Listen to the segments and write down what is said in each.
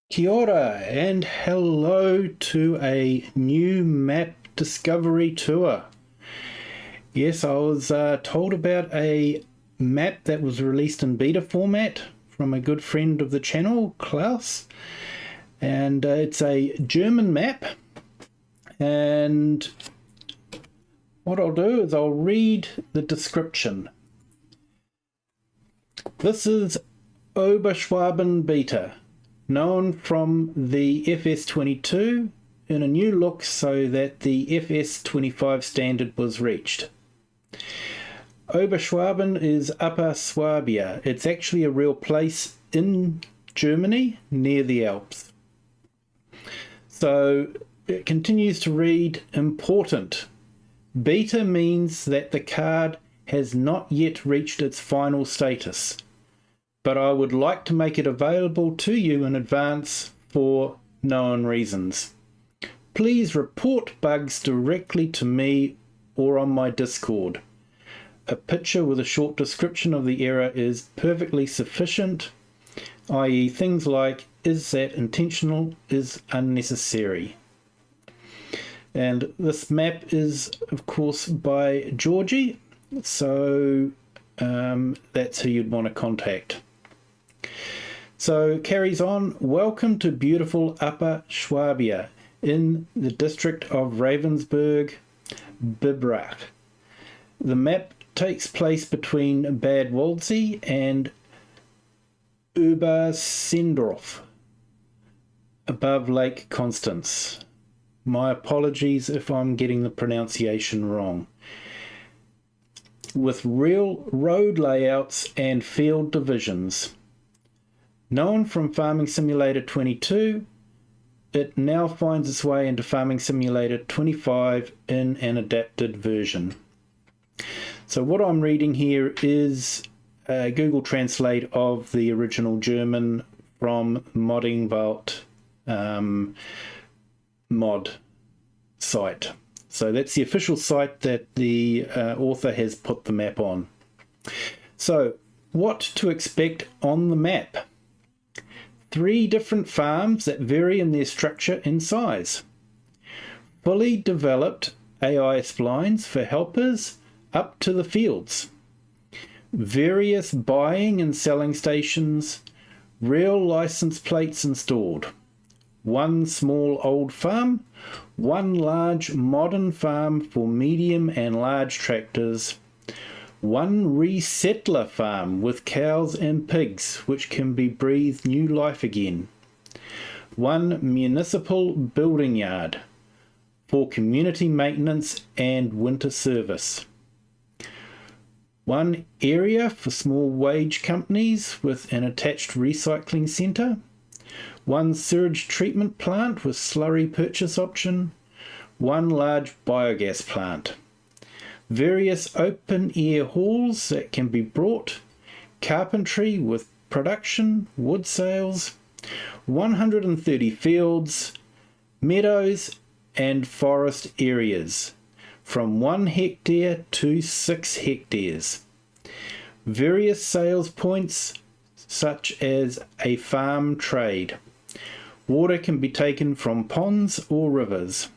Kia ora and hello to a new map discovery tour. Yes, I was told about a map that was released in beta format from a good friend of the channel, Klaus, and it's a German map. And what I'll do is I'll read the description. This is Oberschwaben beta, known from the FS22 in a new look so that the FS25 standard was reached. Oberschwaben is Upper Swabia. It's actually a real place in Germany near the Alps. So it continues to read important. Beta means that the card has not yet reached its final status, but I would like to make it available to you in advance for known reasons. Please report bugs directly to me or on my Discord. A picture with a short description of the error is perfectly sufficient, i.e. things like, is that intentional, is unnecessary. And this map is, of course, by Jogi, so that's who you'd want to contact. So carries on. Welcome to beautiful Upper Swabia in the district of Ravensburg, Biberach. The map takes place between Bad Waldsee and Obersendorf, above Lake Constance. My apologies if I'm getting the pronunciation wrong. With real road layouts and field divisions. Known from Farming Simulator 22, it now finds its way into Farming Simulator 25 in an adapted version. So what I'm reading here is a Google Translate of the original German from Modding Vault mod site. So that's the official site that the author has put the map on. So what to expect on the map? 3 different farms that vary in their structure and size. Fully developed AI splines for helpers up to the fields. Various buying and selling stations. Real license plates installed. 1 small old farm. 1 large modern farm for medium and large tractors. 1 resettler farm with cows and pigs, which can be breathed new life again. 1 municipal building yard for community maintenance and winter service. 1 area for small wage companies with an attached recycling centre. 1 sewage treatment plant with slurry purchase option. 1 large biogas plant. Various open-air halls that can be brought, carpentry with production, wood sales, 130 fields, meadows and forest areas, from 1 hectare to 6 hectares. Various sales points such as a farm trade. Water can be taken from ponds or rivers.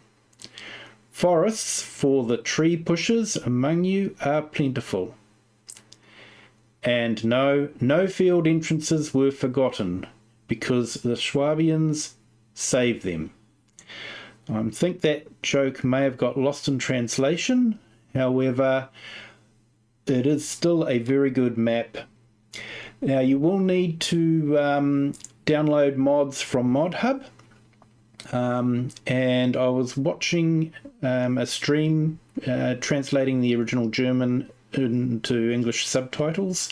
Forests for the tree pushers among you are plentiful. And no field entrances were forgotten, because the Swabians saved them. I think that joke may have got lost in translation. However, it is still a very good map. Now you will need to download mods from ModHub. And I was watching a stream translating the original German into English subtitles,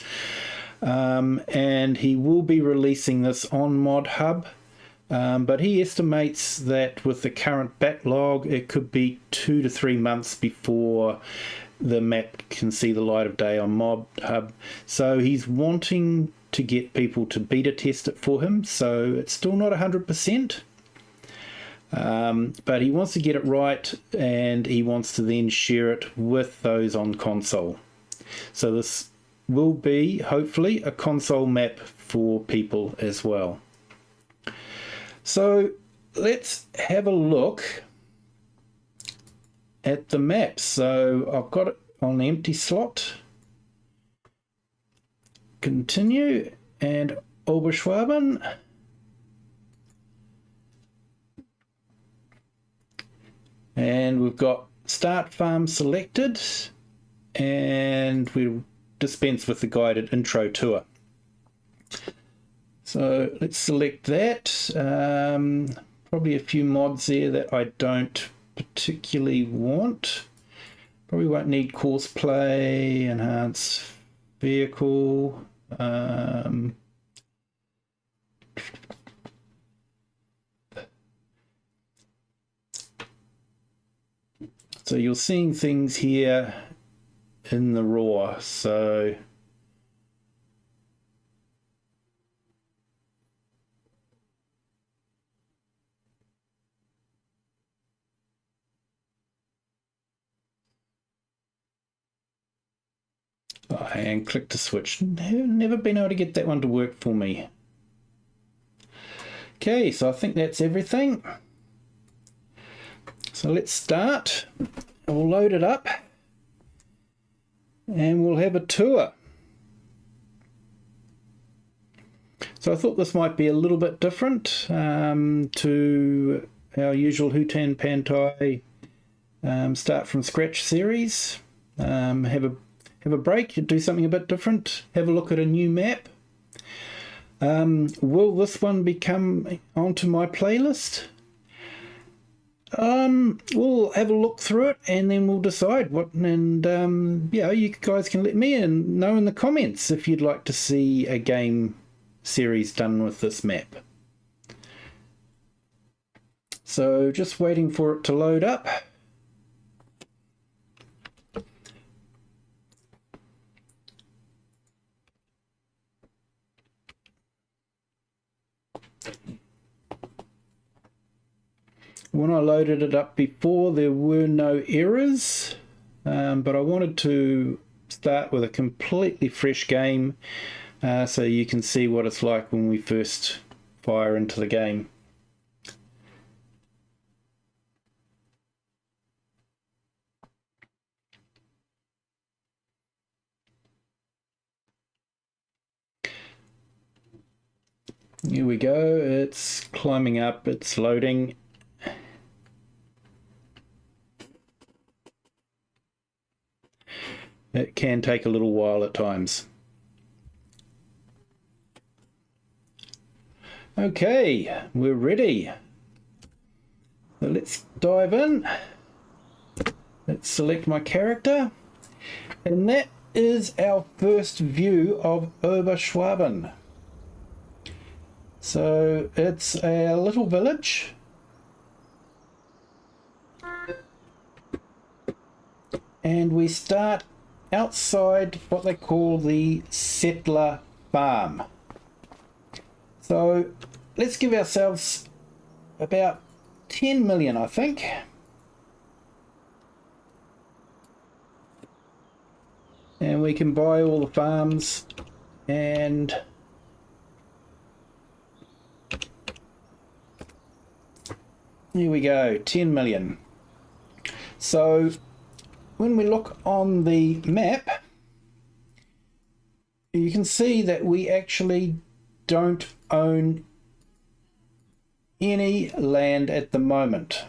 and he will be releasing this on ModHub, but he estimates that with the current backlog it could be 2 to 3 months before the map can see the light of day on ModHub. So he's wanting to get people to beta test it for him, so it's still not 100%. But he wants to get it right, and he wants to then share it with those on console. So this will be hopefully a console map for people as well. So let's have a look at the map. So I've got it on the empty slot. Continue and Oberschwaben. And we've got start farm selected, and we'll dispense with the guided intro tour. So let's select that. Probably a few mods there that I don't particularly want. Probably won't need course play, enhance vehicle. So you're seeing things here in the raw. So and click to switch. Never been able to get that one to work for me. Okay, so I think that's everything. So let's start. We'll load it up and we'll have a tour. So I thought this might be a little bit different to our usual Hutan Pantai start from scratch series. Have a break, do something a bit different, have a look at a new map. Will this one become onto my playlist? We'll have a look through it and then we'll decide what, and yeah, you guys can let me know in the comments if you'd like to see a game series done with this map. So just waiting for it to load up. When I loaded it up before, there were no errors, but I wanted to start with a completely fresh game so you can see what it's like when we first fire into the game. Here we go, it's climbing up, it's loading. It can take a little while at times. Okay, we're ready. So let's dive in. Let's select my character. And that is our first view of Oberschwaben. So it's a little village. And we start outside what they call the settler farm. So let's give ourselves about 10 million, I think. And we can buy all the farms, and here we go, 10 million. So when we look on the map, you can see that we actually don't own any land at the moment.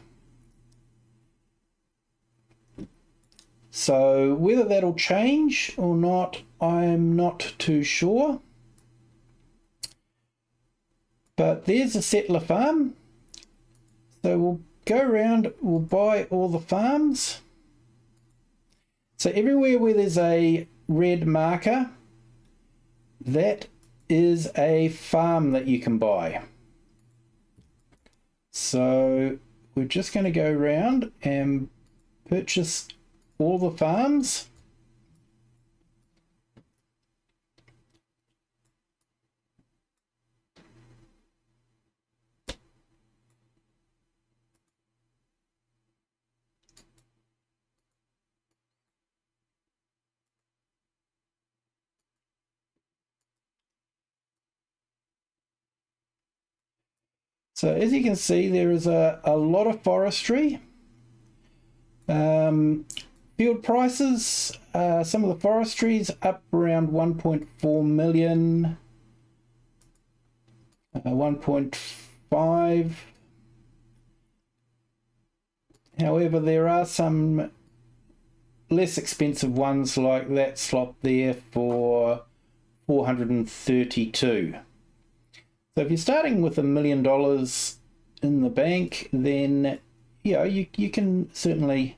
So whether that'll change or not, I'm not too sure. But there's a settler farm. So we'll go around, we'll buy all the farms. So everywhere where there's a red marker, that is a farm that you can buy. So we're just going to go around and purchase all the farms. So as you can see, there is a lot of forestry. Field prices, some of the forestry's up around 1.4 million, 1.5. However, there are some less expensive ones like that slot there for 432. So if you're starting with $1 million in the bank, then you can certainly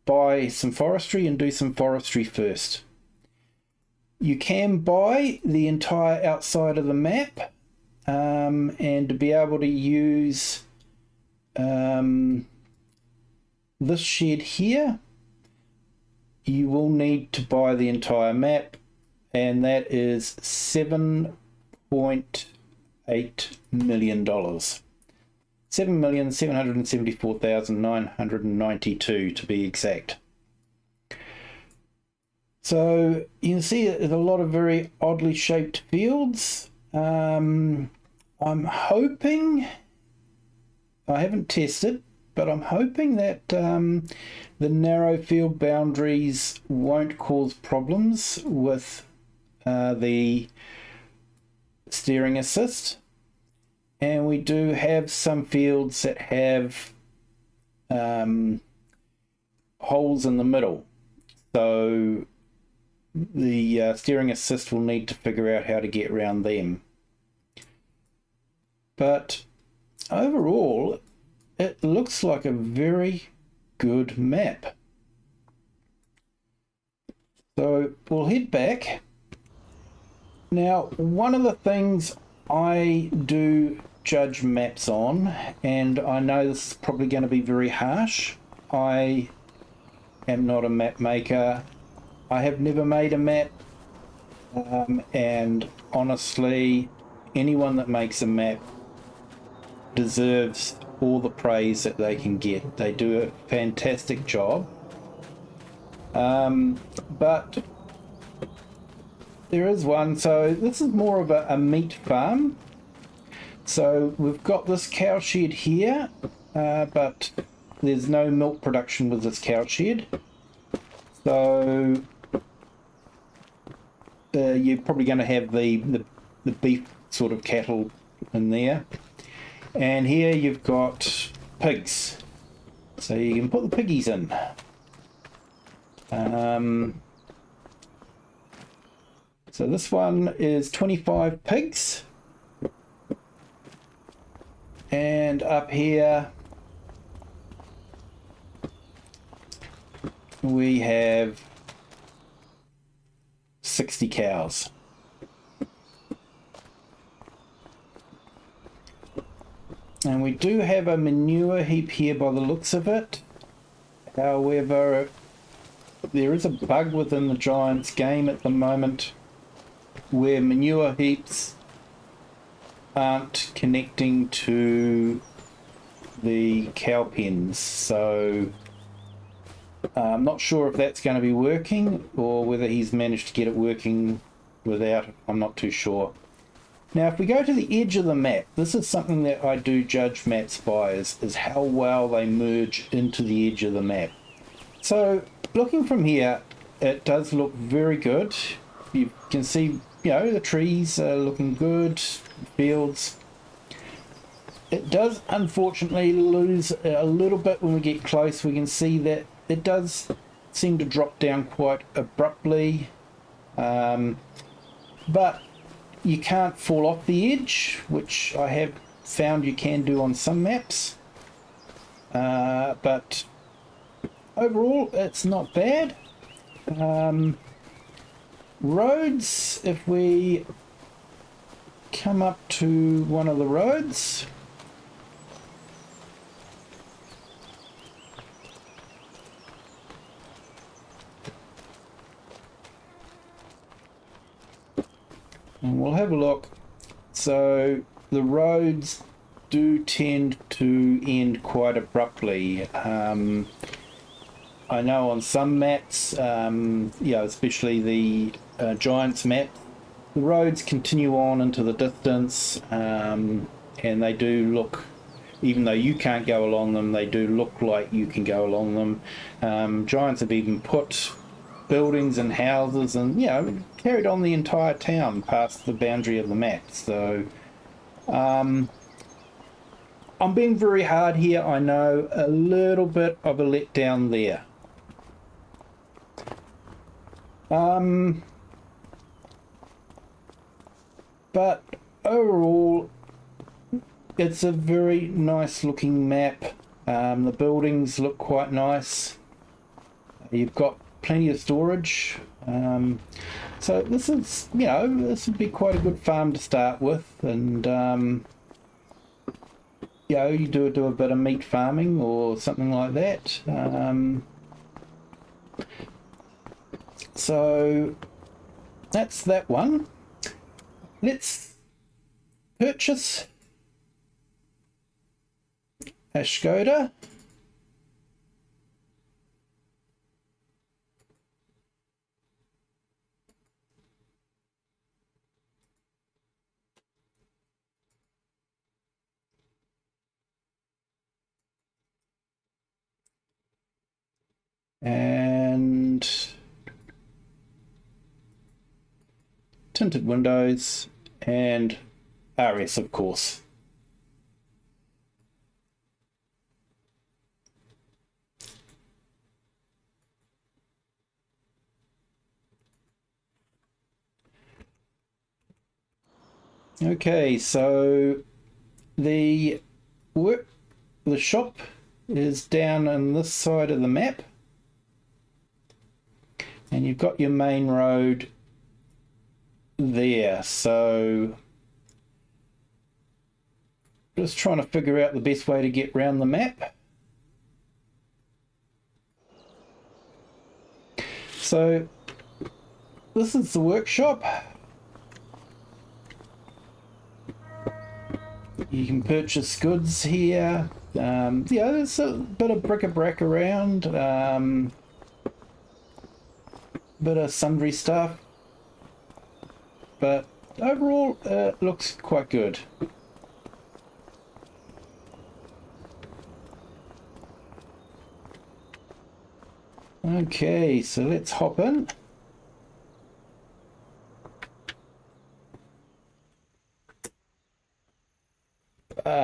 buy some forestry and do some forestry first. You can buy the entire outside of the map, and to be able to use this shed here, you will need to buy the entire map, and that is $7.8 million. $7,774,992 to be exact. So you can see there's a lot of very oddly shaped fields. I'm hoping, I haven't tested, but I'm hoping that the narrow field boundaries won't cause problems with the steering assist. And we do have some fields that have holes in the middle. So the steering assist will need to figure out how to get around them. But overall, it looks like a very good map. So we'll head back. Now, one of the things I do judge maps on, and I know this is probably going to be very harsh. I am not a map maker. I have never made a map, and honestly, anyone that makes a map deserves all the praise that they can get. They do a fantastic job. But there is one, so this is more of a meat farm. So we've got this cow shed here, but there's no milk production with this cow shed. So you're probably going to have the beef sort of cattle in there. And here you've got pigs. So you can put the piggies in. So this one is 25 pigs. And up here we have 60 cows. And we do have a manure heap here by the looks of it. However, there is a bug within the Giants game at the moment where manure heaps aren't connecting to the cow pens. So I'm not sure if that's going to be working or whether he's managed to get it working without. I'm not too sure. Now, if we go to the edge of the map, this is something that I do judge maps by, is how well they merge into the edge of the map. So, looking from here, it does look very good. You can see, the trees are looking good, fields. It does, unfortunately, lose a little bit when we get close. We can see that it does seem to drop down quite abruptly. But you can't fall off the edge, which I have found you can do on some maps. But overall, it's not bad. Roads, if we come up to one of the roads, and we'll have a look. So the roads do tend to end quite abruptly. I know on some maps, especially the Giants map, the roads continue on into the distance, and they do look, even though you can't go along them, they do look like you can go along them. Giants have even put buildings and houses and, you know, carried on the entire town past the boundary of the map. So I'm being very hard here, I know. A little bit of a letdown there. But overall, it's a very nice looking map. The buildings look quite nice. You've got plenty of storage. So this is, you know, this would be quite a good farm to start with. And, you know, you do a bit of meat farming or something like that. So that's that one. Let's purchase a Skoda. And tinted windows and RS, of course. Okay, so the shop is down on this side of the map, and you've got your main road there. So just trying to figure out the best way to get around the map. So this is the workshop. You can purchase goods here. Yeah, there's a bit of bric-a-brac around, bit of sundry stuff, but overall it looks quite good. Okay, so let's hop in.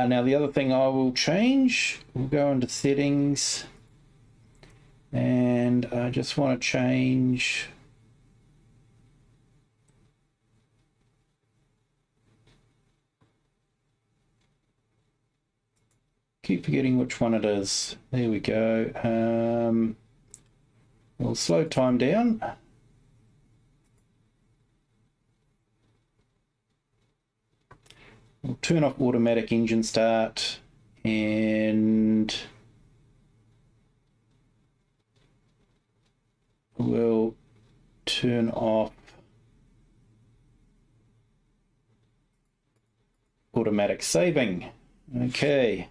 Now the other thing I will change, we'll go into settings, and I just want to change keep forgetting which one it is. There we go. We'll slow time down. We'll turn off automatic engine start, and we'll turn off automatic saving. Okay.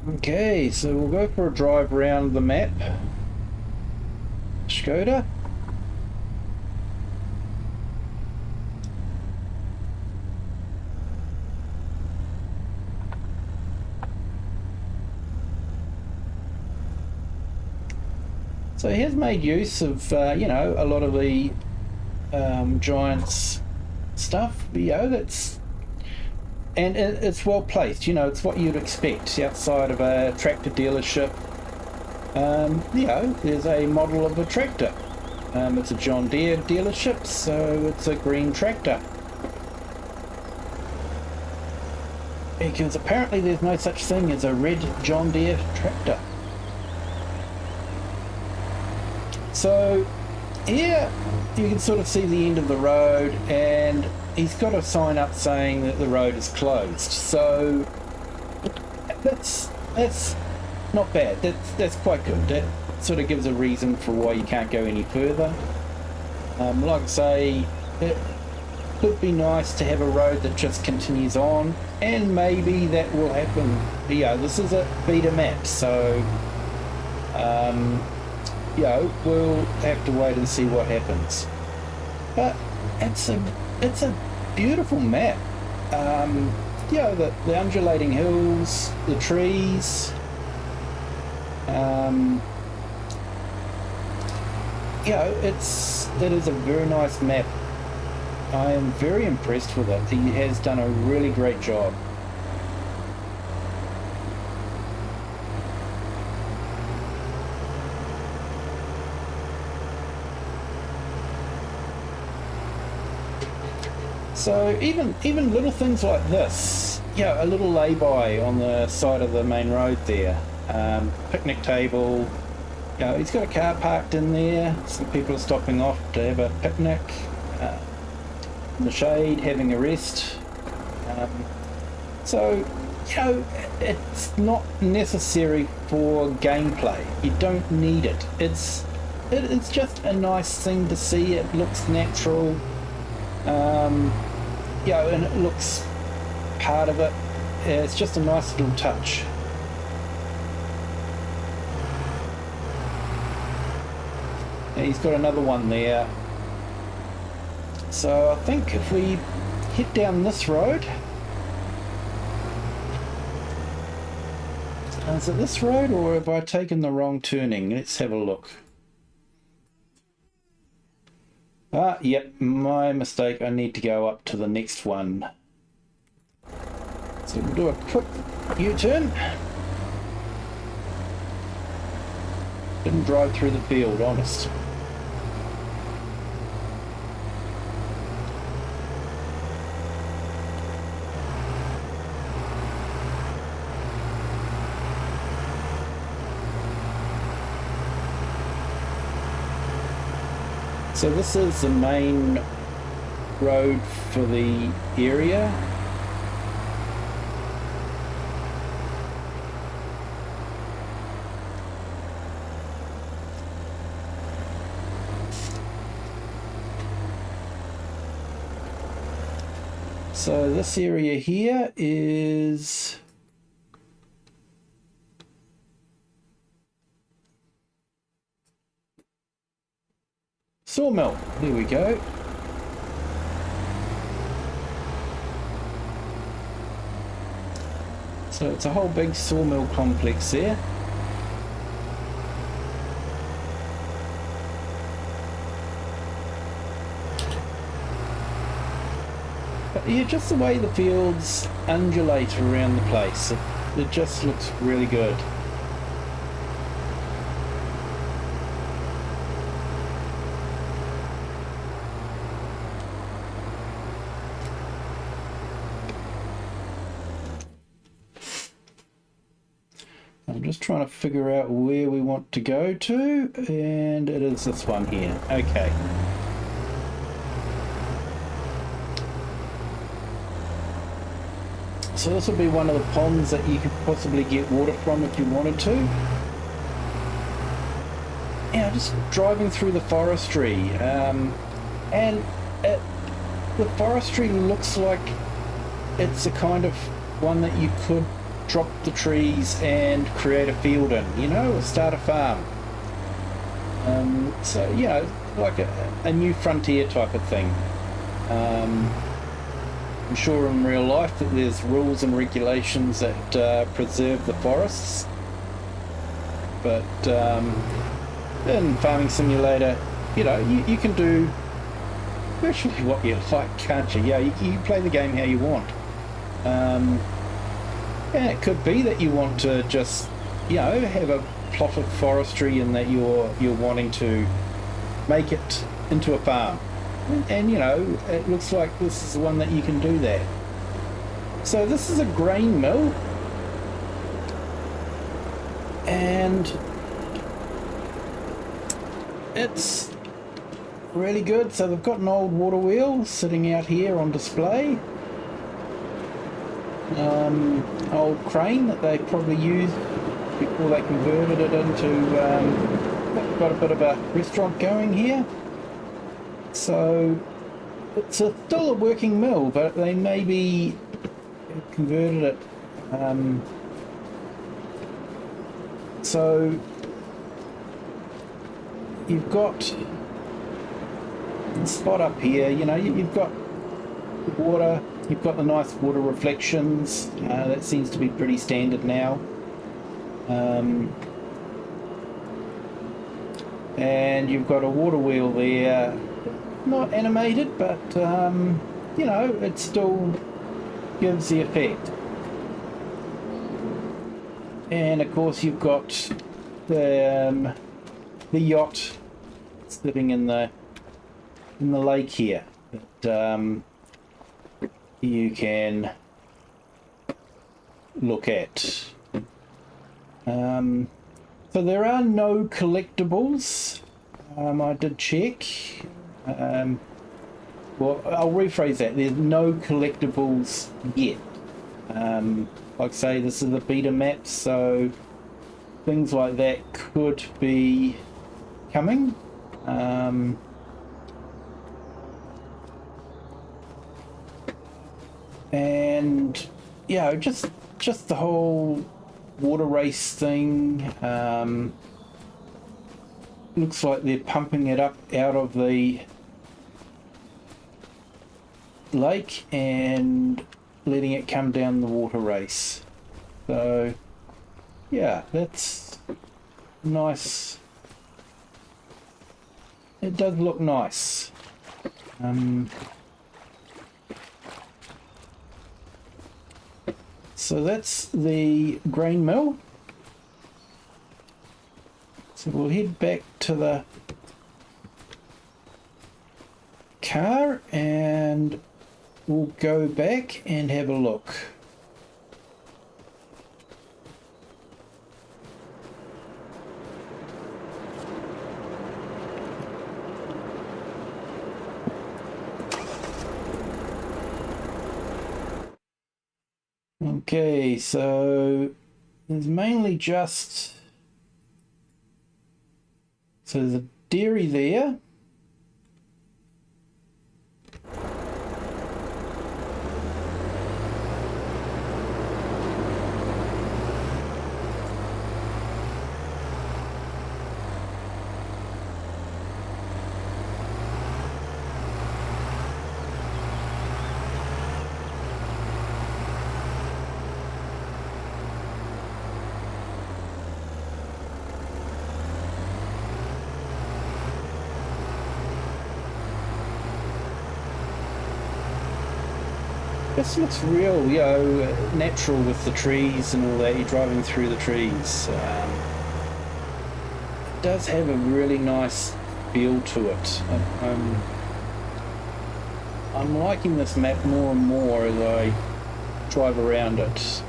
Okay, so we'll go for a drive around the map. Skoda. So he has made use of, you know, a lot of the Giants stuff. You know, that's, and it's well placed. You know, it's what you'd expect outside of a tractor dealership. You know, there's a model of a tractor. It's a John Deere dealership, so it's a green tractor. Because apparently there's no such thing as a red John Deere tractor. So here you can sort of see the end of the road, and he's got a sign up saying that the road is closed. So that's not bad. That's quite good. That sort of gives a reason for why you can't go any further. Like I say, it would be nice to have a road that just continues on, and maybe that will happen. Yeah, this is a beta map, so we'll have to wait and see what happens. But it's a beautiful map. The undulating hills, the trees. It is a very nice map. I am very impressed with it. He has done a really great job. So even little things like this, a little lay-by on the side of the main road there, picnic table. He's got a car parked in there. Some people are stopping off to have a picnic in the shade, having a rest. It's not necessary for gameplay. You don't need it. It's just a nice thing to see. It looks natural. And it looks part of it. It's just a nice little touch. And he's got another one there. So I think if we head down this road, is it this road or have I taken the wrong turning? Let's have a look. Yep, my mistake. I need to go up to the next one. So we'll do a quick U-turn. Didn't drive through the field, honest. So this is the main road for the area. So this area here is sawmill. There we go. So it's a whole big sawmill complex there. But yeah, just the way the fields undulate around the place, it just looks really good. I'm just trying to figure out where we want to go to, and it is this one here. Okay. So this will be one of the ponds that you could possibly get water from if you wanted to. Yeah, just driving through the forestry, and the forestry looks like it's a kind of one that you could drop the trees and create a field in, or start a farm. So, like a new frontier type of thing. I'm sure in real life that there's rules and regulations that preserve the forests. But in Farming Simulator, you can do virtually what you like, can't you? Yeah, you can play the game how you want. And it could be that you want to just, have a plot of forestry and that you're wanting to make it into a farm. And, it looks like this is the one that you can do that. So this is a grain mill. And it's really good. So they've got an old water wheel sitting out here on display. Old crane that they probably used before they converted it into got a bit of a restaurant going here. So it's still a working mill, but they maybe converted it. you've got the spot up here, you know, you've got water, you've got the nice water reflections. That seems to be pretty standard now. And you've got a water wheel there, not animated, but you know, it still gives the effect. And of course you've got the yacht sitting in the lake here that you can look at. So there are no collectibles. I did check. Well, I'll rephrase that. There's no collectibles yet. Like I say, this is a beta map, so things like that could be coming. And yeah, just the whole water race thing. Looks like they're pumping it up out of the lake and letting it come down the water race. So yeah, that's nice. It does look nice. So that's the grain mill. So we'll head back to the car and we'll go back and have a look. Okay, so there's mainly just, so there's a dairy there. This looks real, you know, natural with the trees and all that. You're driving through the trees. It does have a really nice feel to it. I'm liking this map more and more as I drive around it.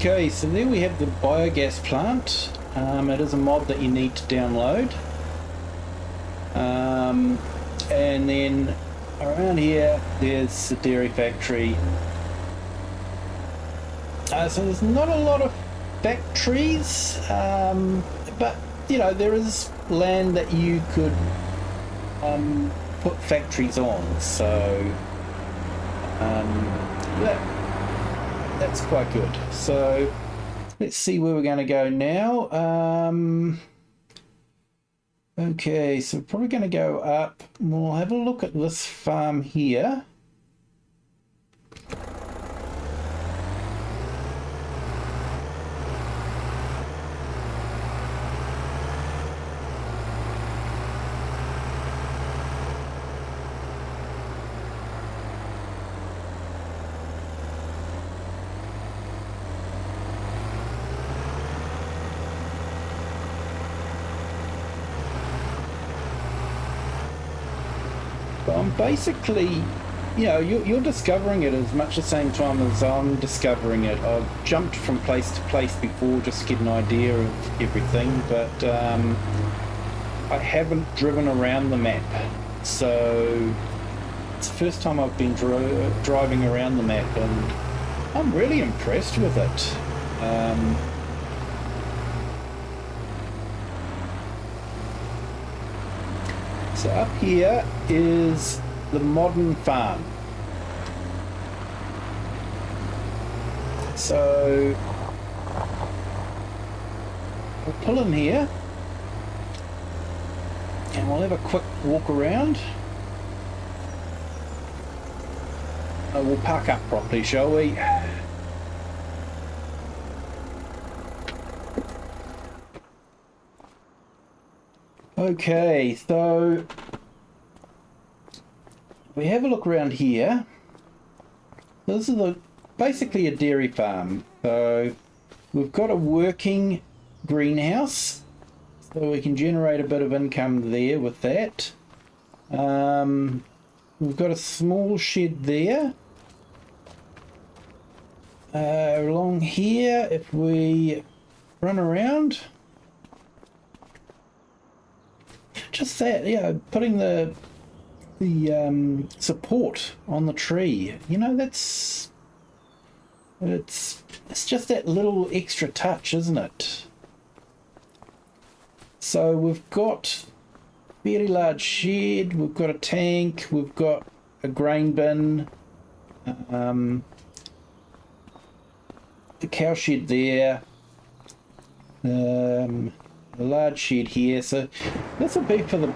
Okay, so there we have the biogas plant. It is a mod that you need to download. And then around here, there's the dairy factory. So there's not a lot of factories, but you know, there is land that you could put factories on. So that's quite good. So let's see where we're going to go now. Okay, so we're probably going to go up. We'll have a look at this farm here. I'm basically, you're discovering it as much the same time as I'm discovering it. I've jumped from place to place before just to get an idea of everything, but I haven't driven around the map. So it's the first time I've been driving around the map, and I'm really impressed with it. So up here is the modern farm. So we'll pull in here and we'll have a quick walk around. We'll park up properly, shall we? Okay, so we have a look around here. This is basically a dairy farm. So we've got a working greenhouse, so we can generate a bit of income there with that. We've got a small shed there. Along here, if we run around, just that, putting the support on the tree, it's just that little extra touch, isn't it? So we've got a fairly large shed, we've got a tank, we've got a grain bin, the cow shed there, a large shed here. So this will be for the,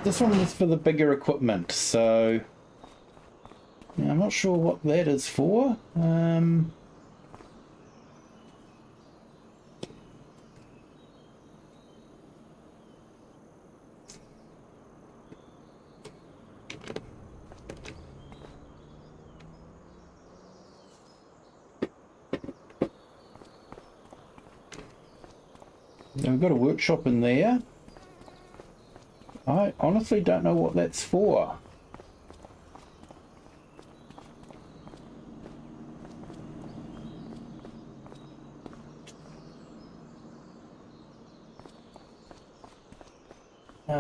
this one is for the bigger equipment. So I'm not sure what that is for. We've got a workshop in there. I honestly don't know what that's for.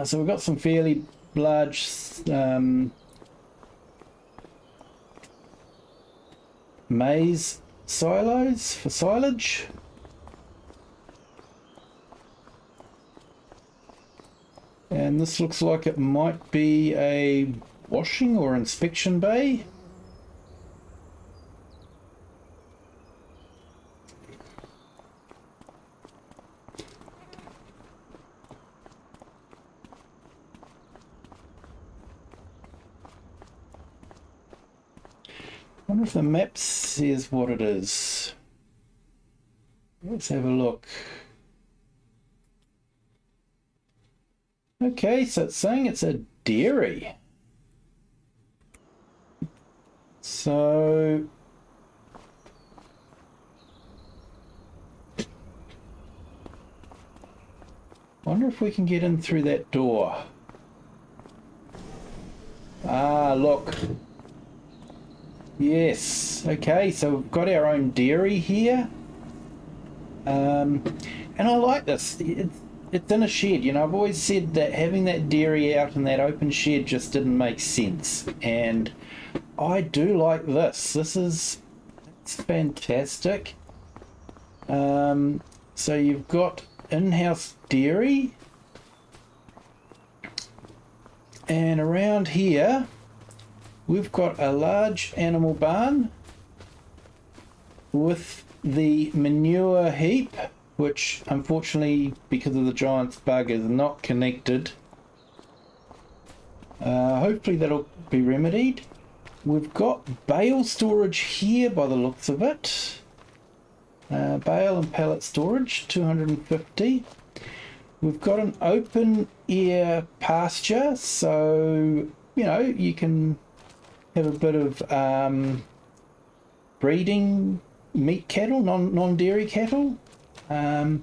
So we've got some fairly large maize silos for silage. And this looks like it might be a washing or inspection bay. I wonder if the map says what it is. Let's have a look. Okay, so it's saying it's a dairy. So wonder if we can get in through that door. Ah, look. Yes. Okay, so we've got our own dairy here. And I like this. It's in a shed. I've always said that having that dairy out in that open shed just didn't make sense, and I do like this. It's fantastic. So you've got in-house dairy, and around here we've got a large animal barn with the manure heap, which unfortunately, because of the giant's bug, is not connected. Hopefully that'll be remedied. We've got bale storage here by the looks of it. Bale and pallet storage, 250. We've got an open air pasture, so you can have a bit of breeding meat cattle, non-dairy cattle. Now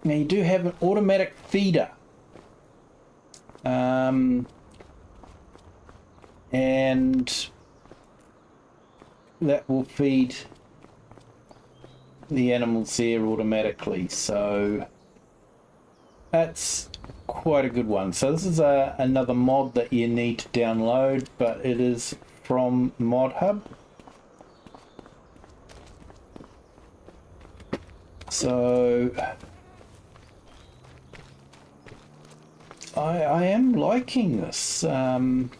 you do have an automatic feeder. And that will feed the animals there automatically, so that's quite a good one. So this is another mod that you need to download, but it is from ModHub. So I am liking this. I'm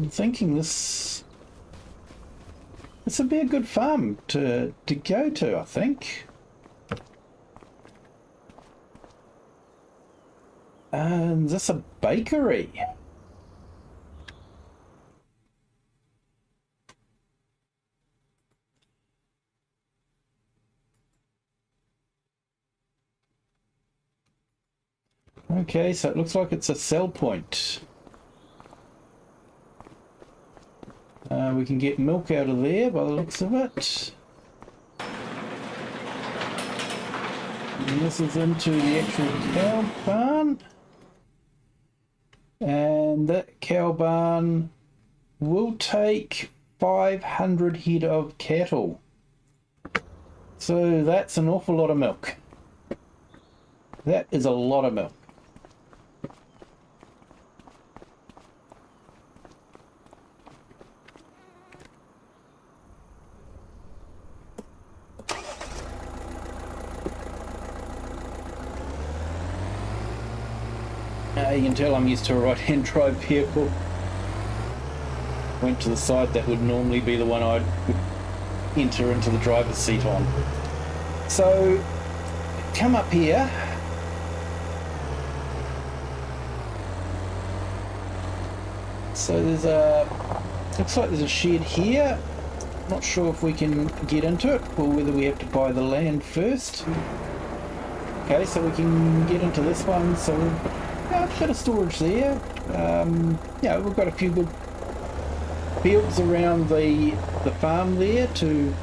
thinking this would be a good farm to go to, I think. And is this a bakery? Okay, so it looks like it's a sell point. We can get milk out of there by the looks of it. And this is into the actual cow barn. And that cow barn will take 500 head of cattle. So that's an awful lot of milk. That is a lot of milk. You can tell I'm used to a right-hand drive vehicle. Went to the side that would normally be the one I'd enter into the driver's seat on. So, come up here. So there's looks like there's a shed here. Not sure if we can get into it or whether we have to buy the land first. Okay, so we can get into this one. So a bit of storage there. Yeah, we've got a few good fields around the farm there to,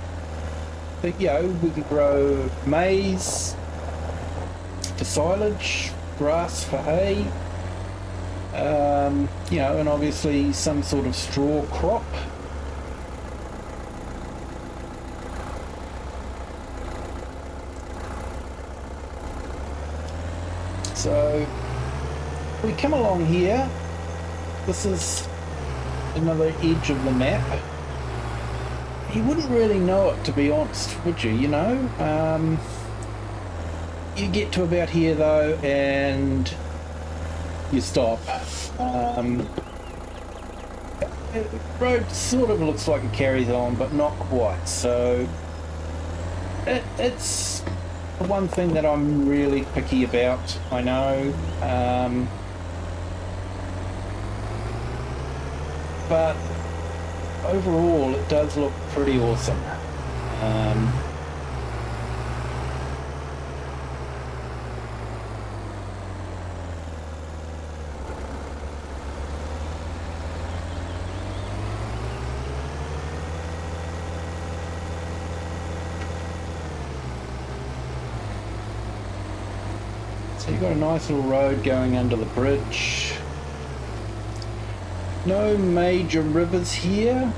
you know, we could grow maize for silage, grass for hay, you know, and obviously some sort of straw crop. So we come along here. This is another edge of the map. You wouldn't really know it, to be honest, would you? You know, you get to about here though, and you stop. The road sort of looks like it carries on, but not quite. So it's the one thing that I'm really picky about, I know. But overall it does look pretty awesome. So you've got a nice little road going under the bridge. No major rivers here.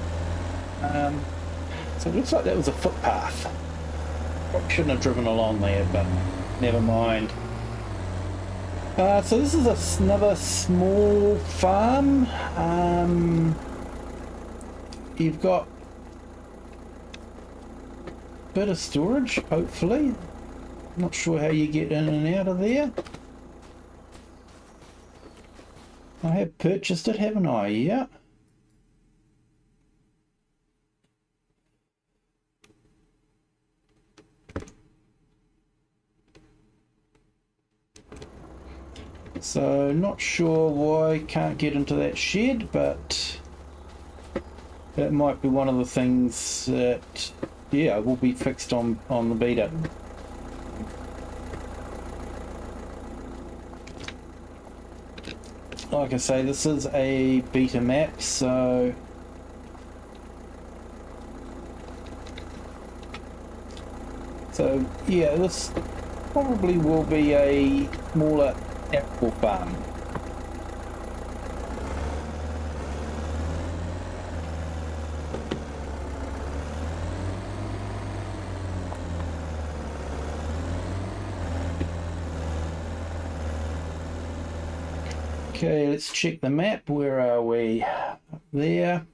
So it looks like that was a footpath. Probably shouldn't have driven along there, but never mind. So this is another small farm. You've got a bit of storage, hopefully. Not sure how you get in and out of there. I have purchased it, haven't I? Yeah. So not sure why I can't get into that shed, but that might be one of the things that, yeah, will be fixed on the beta. Like I say, this is a beta map, so yeah, this probably will be a smaller apple farm. Okay, let's check the map. Where are we? Up there.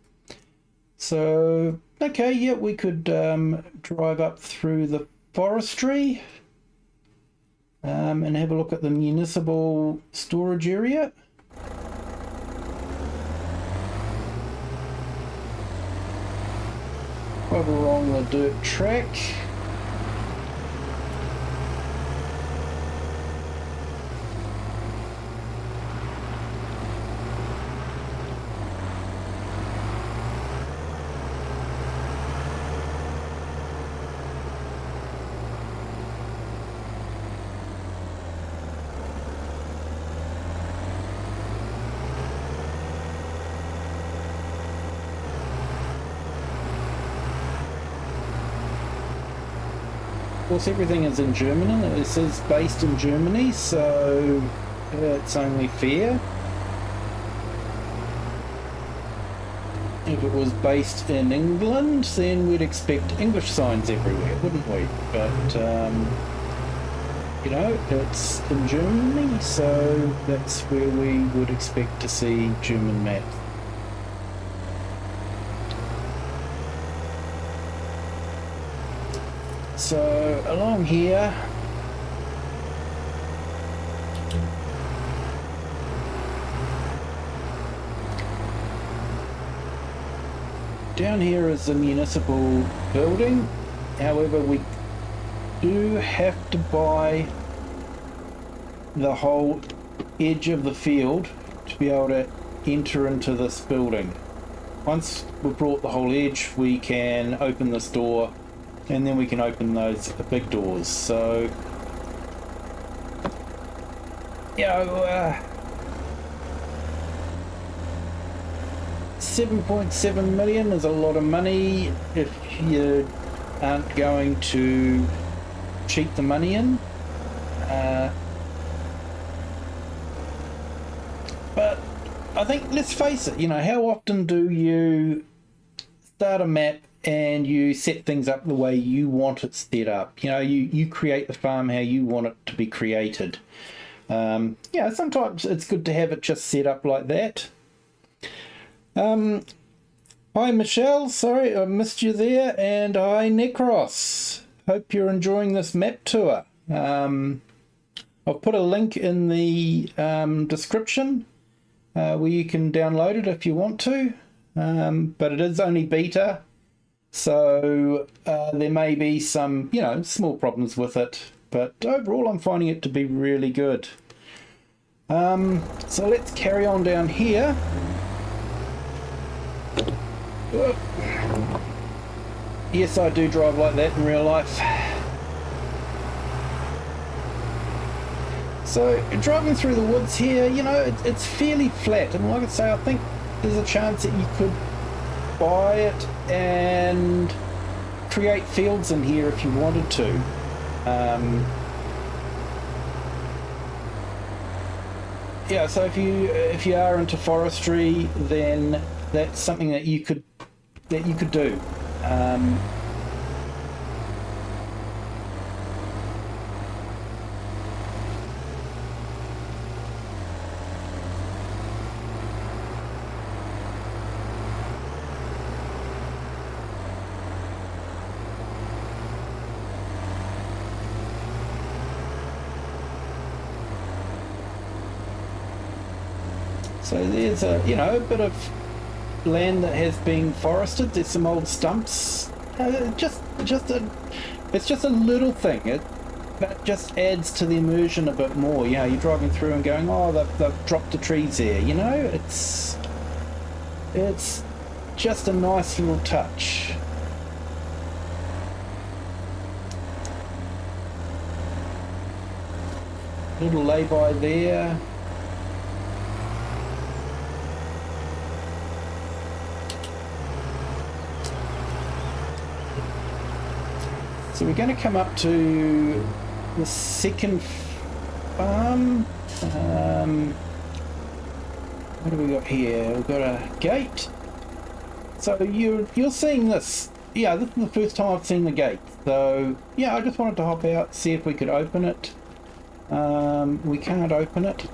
So, okay, yeah, we could drive up through the forestry and have a look at the municipal storage area. Over along the dirt track. Of course, everything is in German. This is based in Germany, so it's only fair. If it was based in England, then we'd expect English signs everywhere, wouldn't we? But, you know, it's in Germany, so that's where we would expect to see German maps. So along here, down here is the municipal building. However, we do have to buy the whole edge of the field to be able to enter into this building. Once we've brought the whole edge, we can open this door, and then we can open those big doors. So, you know, 7.7 million is a lot of money if you aren't going to cheat the money in. But I think, let's face it, you know, how often do you start a map and you set things up the way you want it set up? You know, you create the farm how you want it to be created. Yeah, sometimes it's good to have it just set up like that. Hi Michelle, sorry I missed you there, and hi Necros. Hope you're enjoying this map tour. I'll put a link in the description where you can download it if you want to, but it is only beta, so there may be some, you know, small problems with it, but overall I'm finding it to be really good. So let's carry on down here. Yes, I do drive like that in real life. So driving through the woods here, you know, it's fairly flat, and like I say, I think there's a chance that you could buy it and create fields in here if you wanted to. Yeah, so if you are into forestry, then that's something that you could do. So there's a, you know, a bit of land that has been forested. There's some old stumps. It's just a little thing. That just adds to the immersion a bit more. You know, you're driving through and going, oh, they've dropped the trees there. You know, it's just a nice little touch. Little lay-by there. So we're going to come up to the second farm. What do we got here? We've got a gate. So you're seeing this. Yeah, this is the first time I've seen the gate. So yeah, I just wanted to hop out, see if we could open it. We can't open it.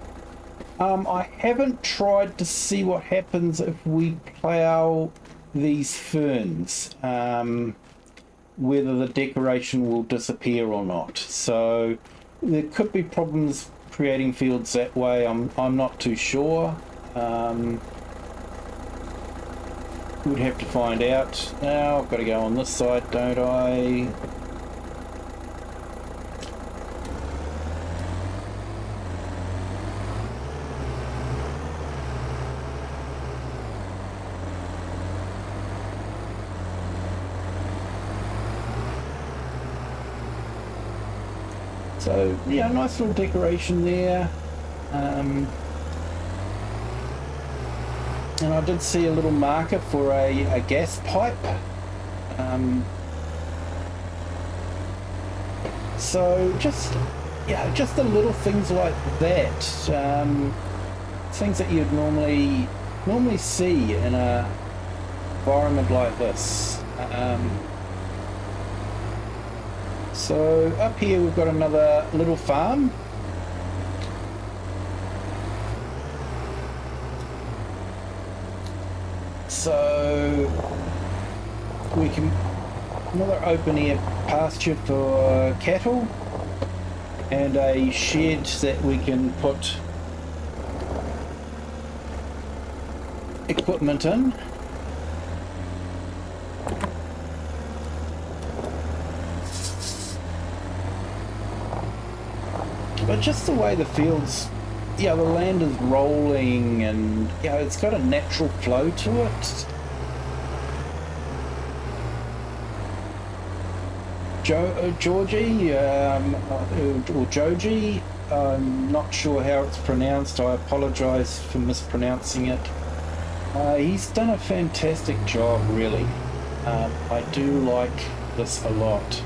I haven't tried to see what happens if we plough these ferns, whether the decoration will disappear or not. So there could be problems creating fields that way. I'm not too sure. We'd have to find out. Now I've got to go on this side, don't I? So yeah, nice little decoration there. And I did see a little marker for a gas pipe. So just the little things like that, things that you'd normally see in a environment like this. So up here we've got another little farm. So we can another open air pasture for cattle and a shed that we can put equipment in. But just the way the fields, yeah, the land is rolling and yeah, it's got a natural flow to it. Jogi, or Jogi, I'm not sure how it's pronounced. I apologise for mispronouncing it. He's done a fantastic job, really. I do like this a lot.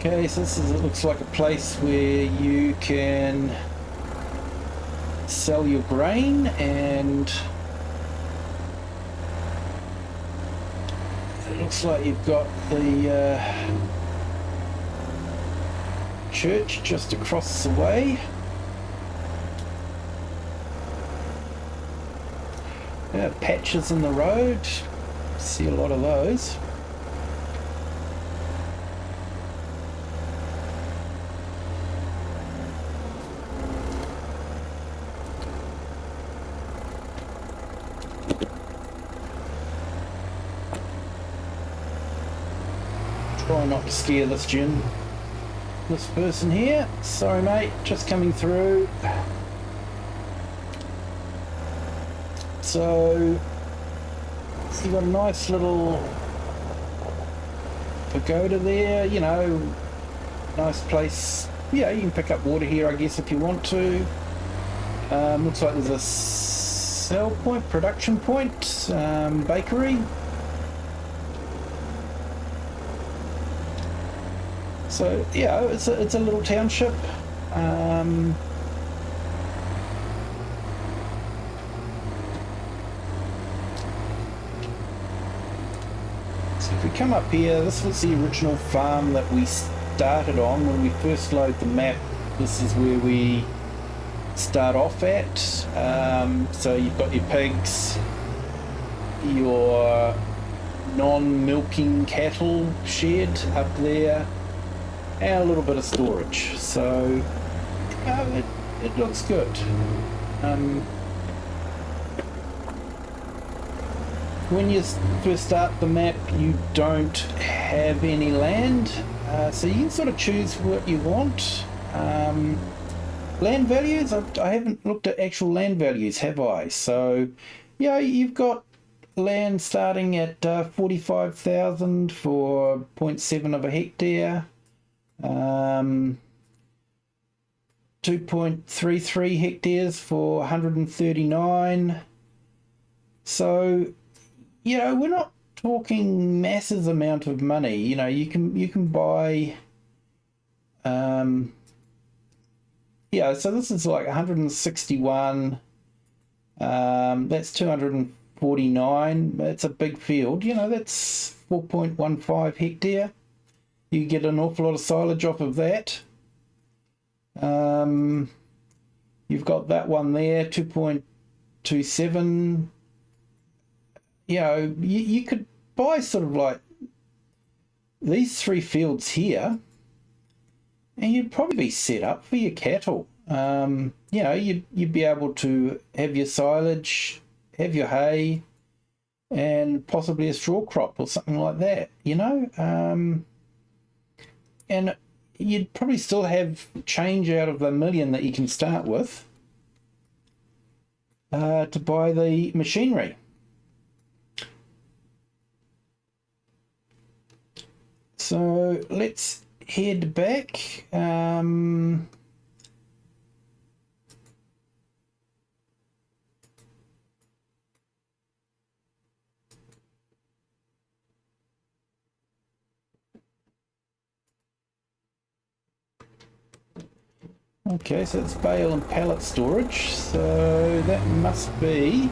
Okay, so this is, it looks like a place where you can sell your grain, and it looks like you've got the church just across the way. Yeah, patches in the road, see a lot of those. Try not to scare this person here. Sorry mate, just coming through. So you've got a nice little pagoda there, you know, nice place. Yeah, you can pick up water here I guess if you want to. Looks like there's a sell point, production point, bakery. So yeah, it's a little township. So if we come up here, this was the original farm that we started on when we first load the map. This is where we start off at. So you've got your pigs, your non-milking cattle shed up there, and a little bit of storage. So it looks good. When you first start the map, you don't have any land, so you can sort of choose what you want. Land values, I haven't looked at actual land values, have I? So yeah, you've got land starting at 45,000 for 0.7 of a hectare. 2.33 hectares for 139. So, we're not talking massive amount of money. You can buy. So this is like 161. That's 249. That's a big field. That's 4.15 hectare. You get an awful lot of silage off of that. You've got that one there, 2.27. You could buy sort of like these 3 fields here, and you'd probably be set up for your cattle. You'd be able to have your silage, have your hay, and possibly a straw crop or something like that, and you'd probably still have change out of the million that you can start with to buy the machinery. So let's head back. Okay, so it's bale and pallet storage, so that must be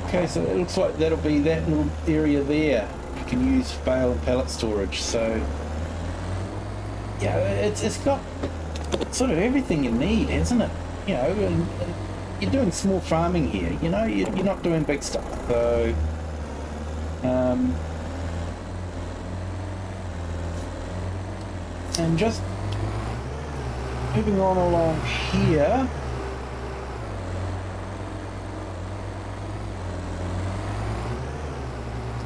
okay, so it looks like that'll be that little area there you can use bale and pallet storage. So it's got sort of everything you need, hasn't it? And you're doing small farming here, you're not doing big stuff. So and just moving on along here,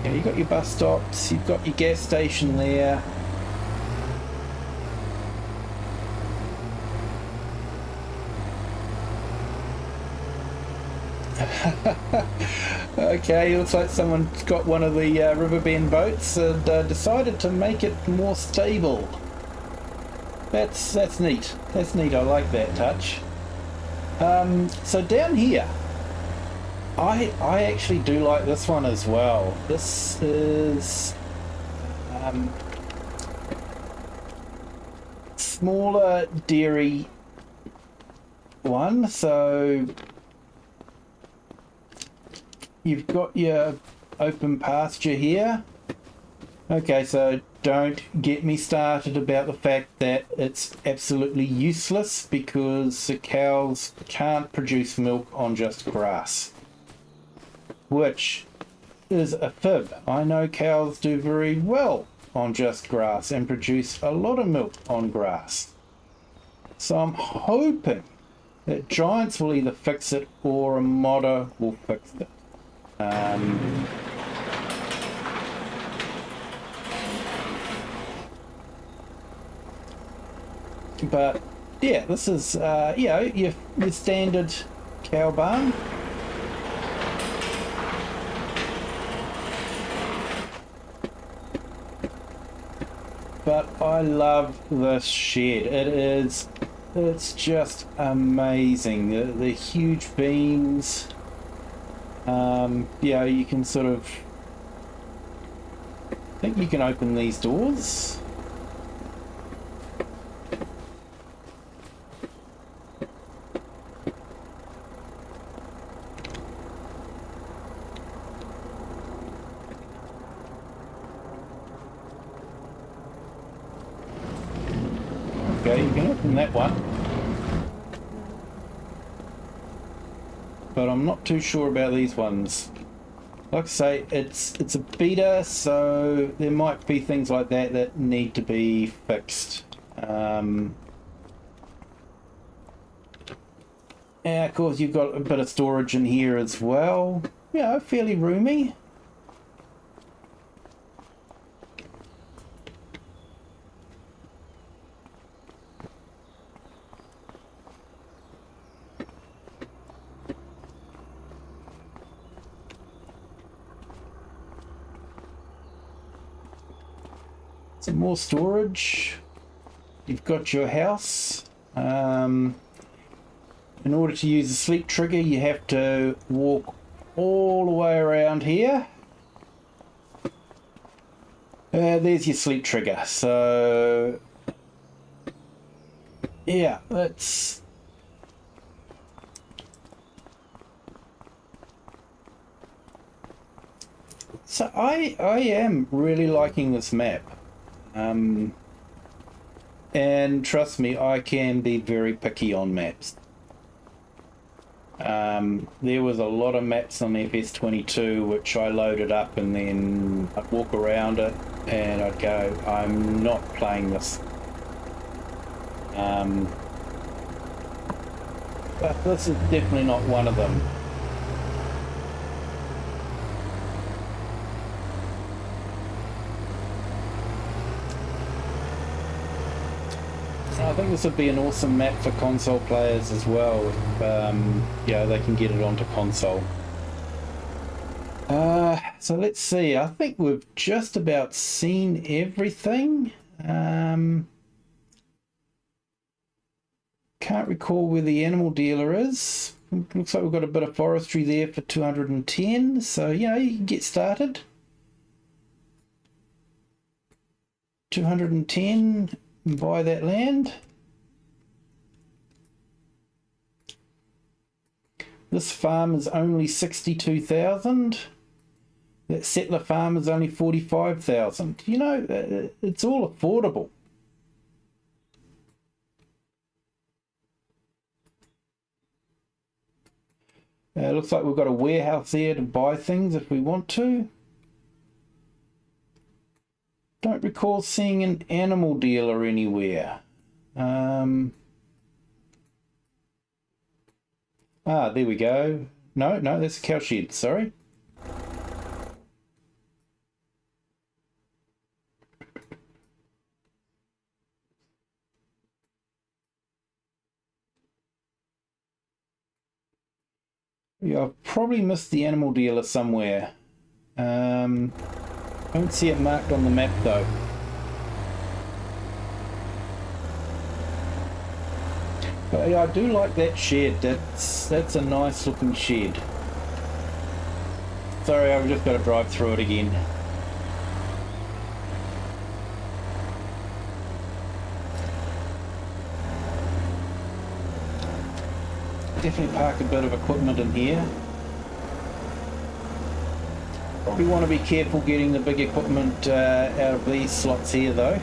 you've got your bus stops, you've got your gas station there. Okay, looks like someone's got one of the riverbend boats and decided to make it more stable. That's neat. That's neat. I like that touch. So down here, I actually do like this one as well. This is smaller dairy one. So you've got your open pasture here. Okay, so don't get me started about the fact that it's absolutely useless because the cows can't produce milk on just grass, which is a fib. I know cows do very well on just grass and produce a lot of milk on grass. So I'm hoping that Giants will either fix it or a modder will fix it. But yeah, this is your standard cow barn. But I love this shed. It's just amazing. The huge beams. You can sort of, I think you can open these doors. Okay, you can open that one. But I'm not too sure about these ones. Like I say, it's a beta, so there might be things like that need to be fixed. And of course you've got a bit of storage in here as well. Fairly roomy. Some more storage. You've got your house. In order to use the sleep trigger, you have to walk all the way around here. There's your sleep trigger. So, yeah, that's... So I am really liking this map. And trust me, I can be very picky on maps. There was a lot of maps on FS22 which I loaded up and then I'd walk around it and I'd go, I'm not playing this. But this is definitely not one of them. I think this would be an awesome map for console players as well, if yeah, they can get it onto console. So let's see, I think we've just about seen everything. Can't recall where the animal dealer is. Looks like we've got a bit of forestry there for 210, so you know, you can get started. 210 and buy that land. This farm is only 62,000. That settler farm is only 45,000. You know, it's all affordable. Looks like we've got a warehouse there to buy things if we want to. Don't recall seeing an animal dealer anywhere. There we go. No, that's a cow shed, sorry. Yeah, I've probably missed the animal dealer somewhere. I don't see it marked on the map though. But yeah, I do like that shed. That's a nice looking shed. Sorry, I've just got to drive through it again. Definitely park a bit of equipment in here. Probably want to be careful getting the big equipment out of these slots here though.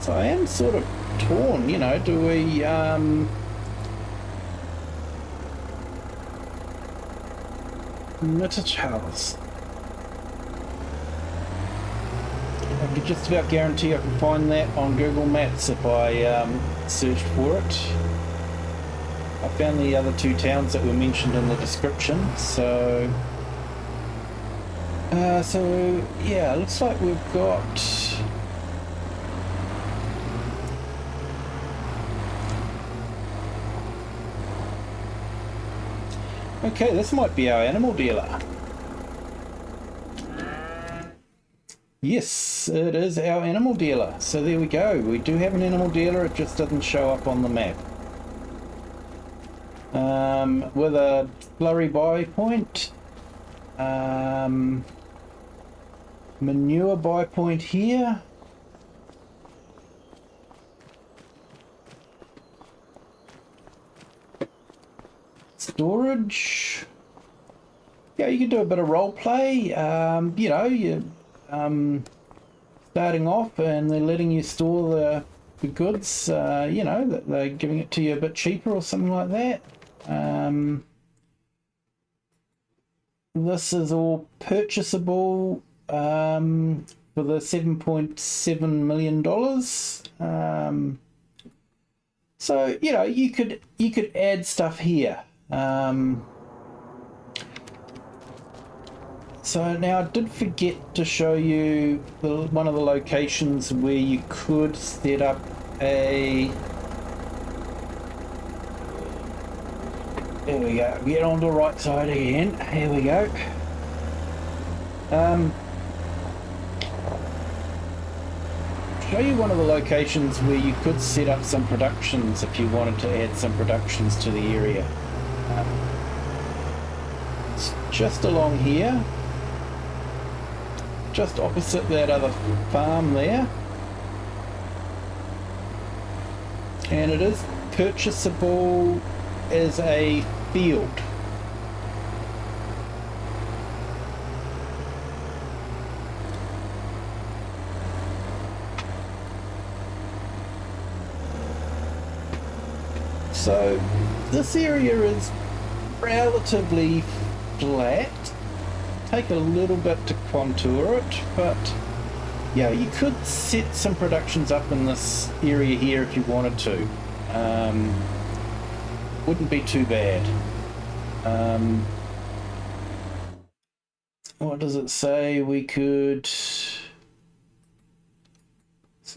So I am sort of torn, you know, do we Knitted house. I could just about guarantee I can find that on Google Maps if I searched for it. I found the other two towns that were mentioned in the description, so yeah, looks like we've got okay, this might be our animal dealer. Yes, it is our animal dealer. So there we go. We do have an animal dealer, it just doesn't show up on the map. With a slurry buy point. Manure buy point here. Storage. Yeah, you can do a bit of role play. You know, you starting off and they're letting you store the goods. You know, that they're giving it to you a bit cheaper or something like that. This is all purchasable for the $7.7 million. So you know, you could add stuff here. So now I did forget to show you one of the locations where you could set up a... There we go, get on the right side again, here we go. Show you one of the locations where you could set up some productions if you wanted to add some productions to the area. It's just along here. Just opposite that other farm there, and it is purchasable as a field. So this area is relatively flat. Take a little bit to contour it, but yeah, you could set some productions up in this area here if you wanted to. Wouldn't be too bad. What does it say? We could... So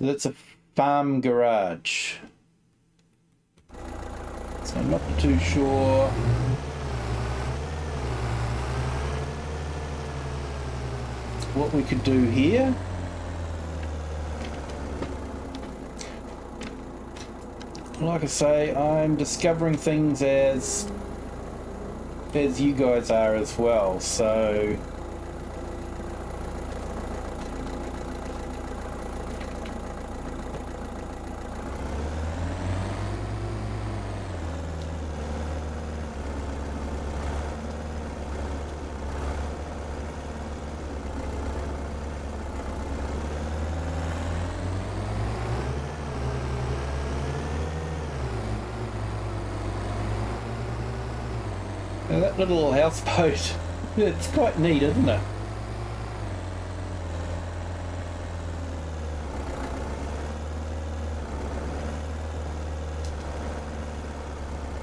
that's a farm garage. So I'm not too sure... what we could do here. Like I say, I'm discovering things as you guys are as well, so now that little houseboat, it's quite neat, isn't it?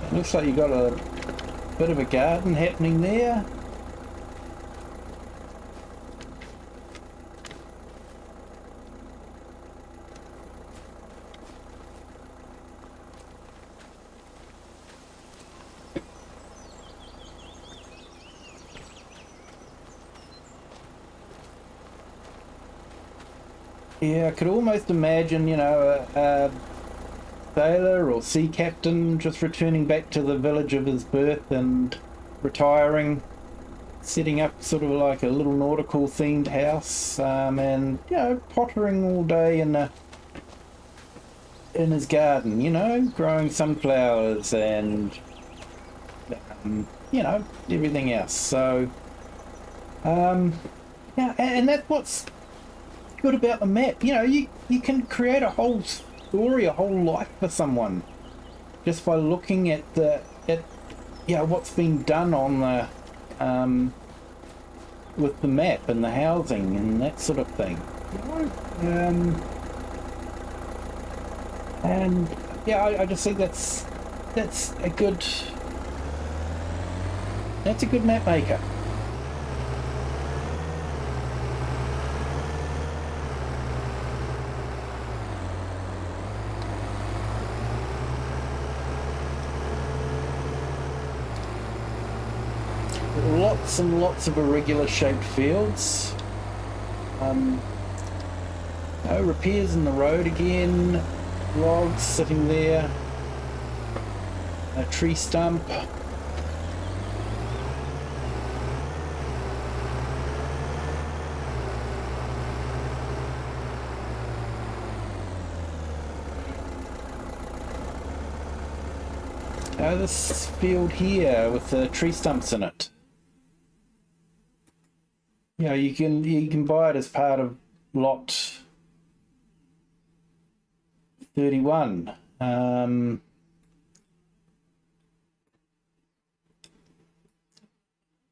It looks like you got a bit of a garden happening there. Yeah, I could almost imagine, you know, a sailor or sea captain just returning back to the village of his birth and retiring, setting up sort of like a little nautical themed house, and, you know, pottering all day in his garden, you know, growing sunflowers and, you know, everything else. So, yeah, and that's what's good about the map. You know, you can create a whole story, a whole life for someone just by looking at you know, what's been done on the with the map and the housing and that sort of thing. And yeah, I just think that's a good map maker. Lots and lots of irregular shaped fields. Repairs in the road again. Logs sitting there. A tree stump. This field here with the tree stumps in it. You know, you can buy it as part of lot 31.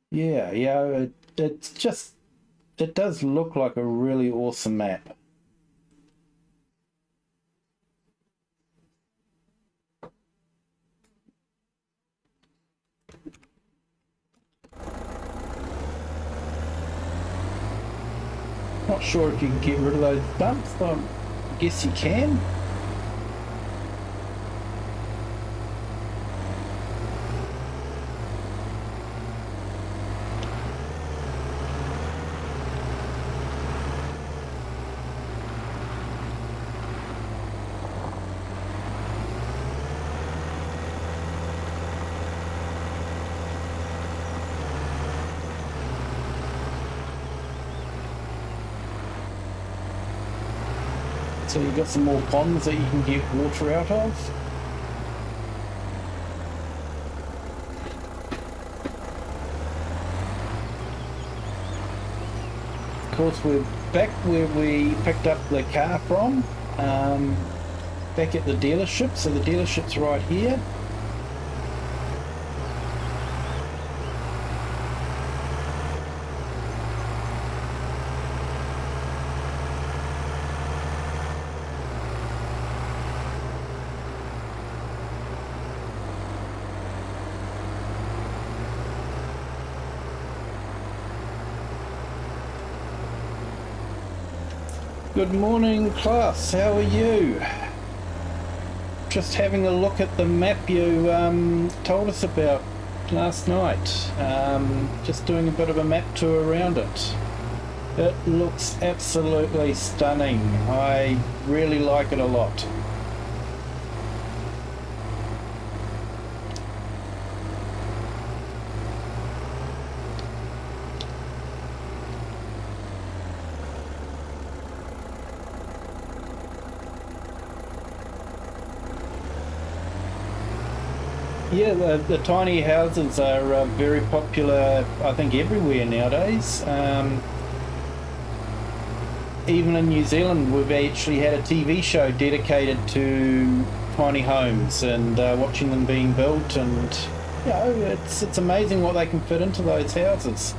Yeah, it's just, it does look like a really awesome map. Not sure if you can get rid of those bumps, but I guess you can. So you've got some more ponds that you can get water out of. Of course, we're back where we picked up the car from, back at the dealership. So the dealership's right here. Good morning, class. How are you? Just having a look at the map you told us about last night. Just doing a bit of a map tour around it. It looks absolutely stunning. I really like it a lot. Yeah, the tiny houses are very popular, I think, everywhere nowadays. Even in New Zealand, we've actually had a TV show dedicated to tiny homes and watching them being built, and you know, it's amazing what they can fit into those houses.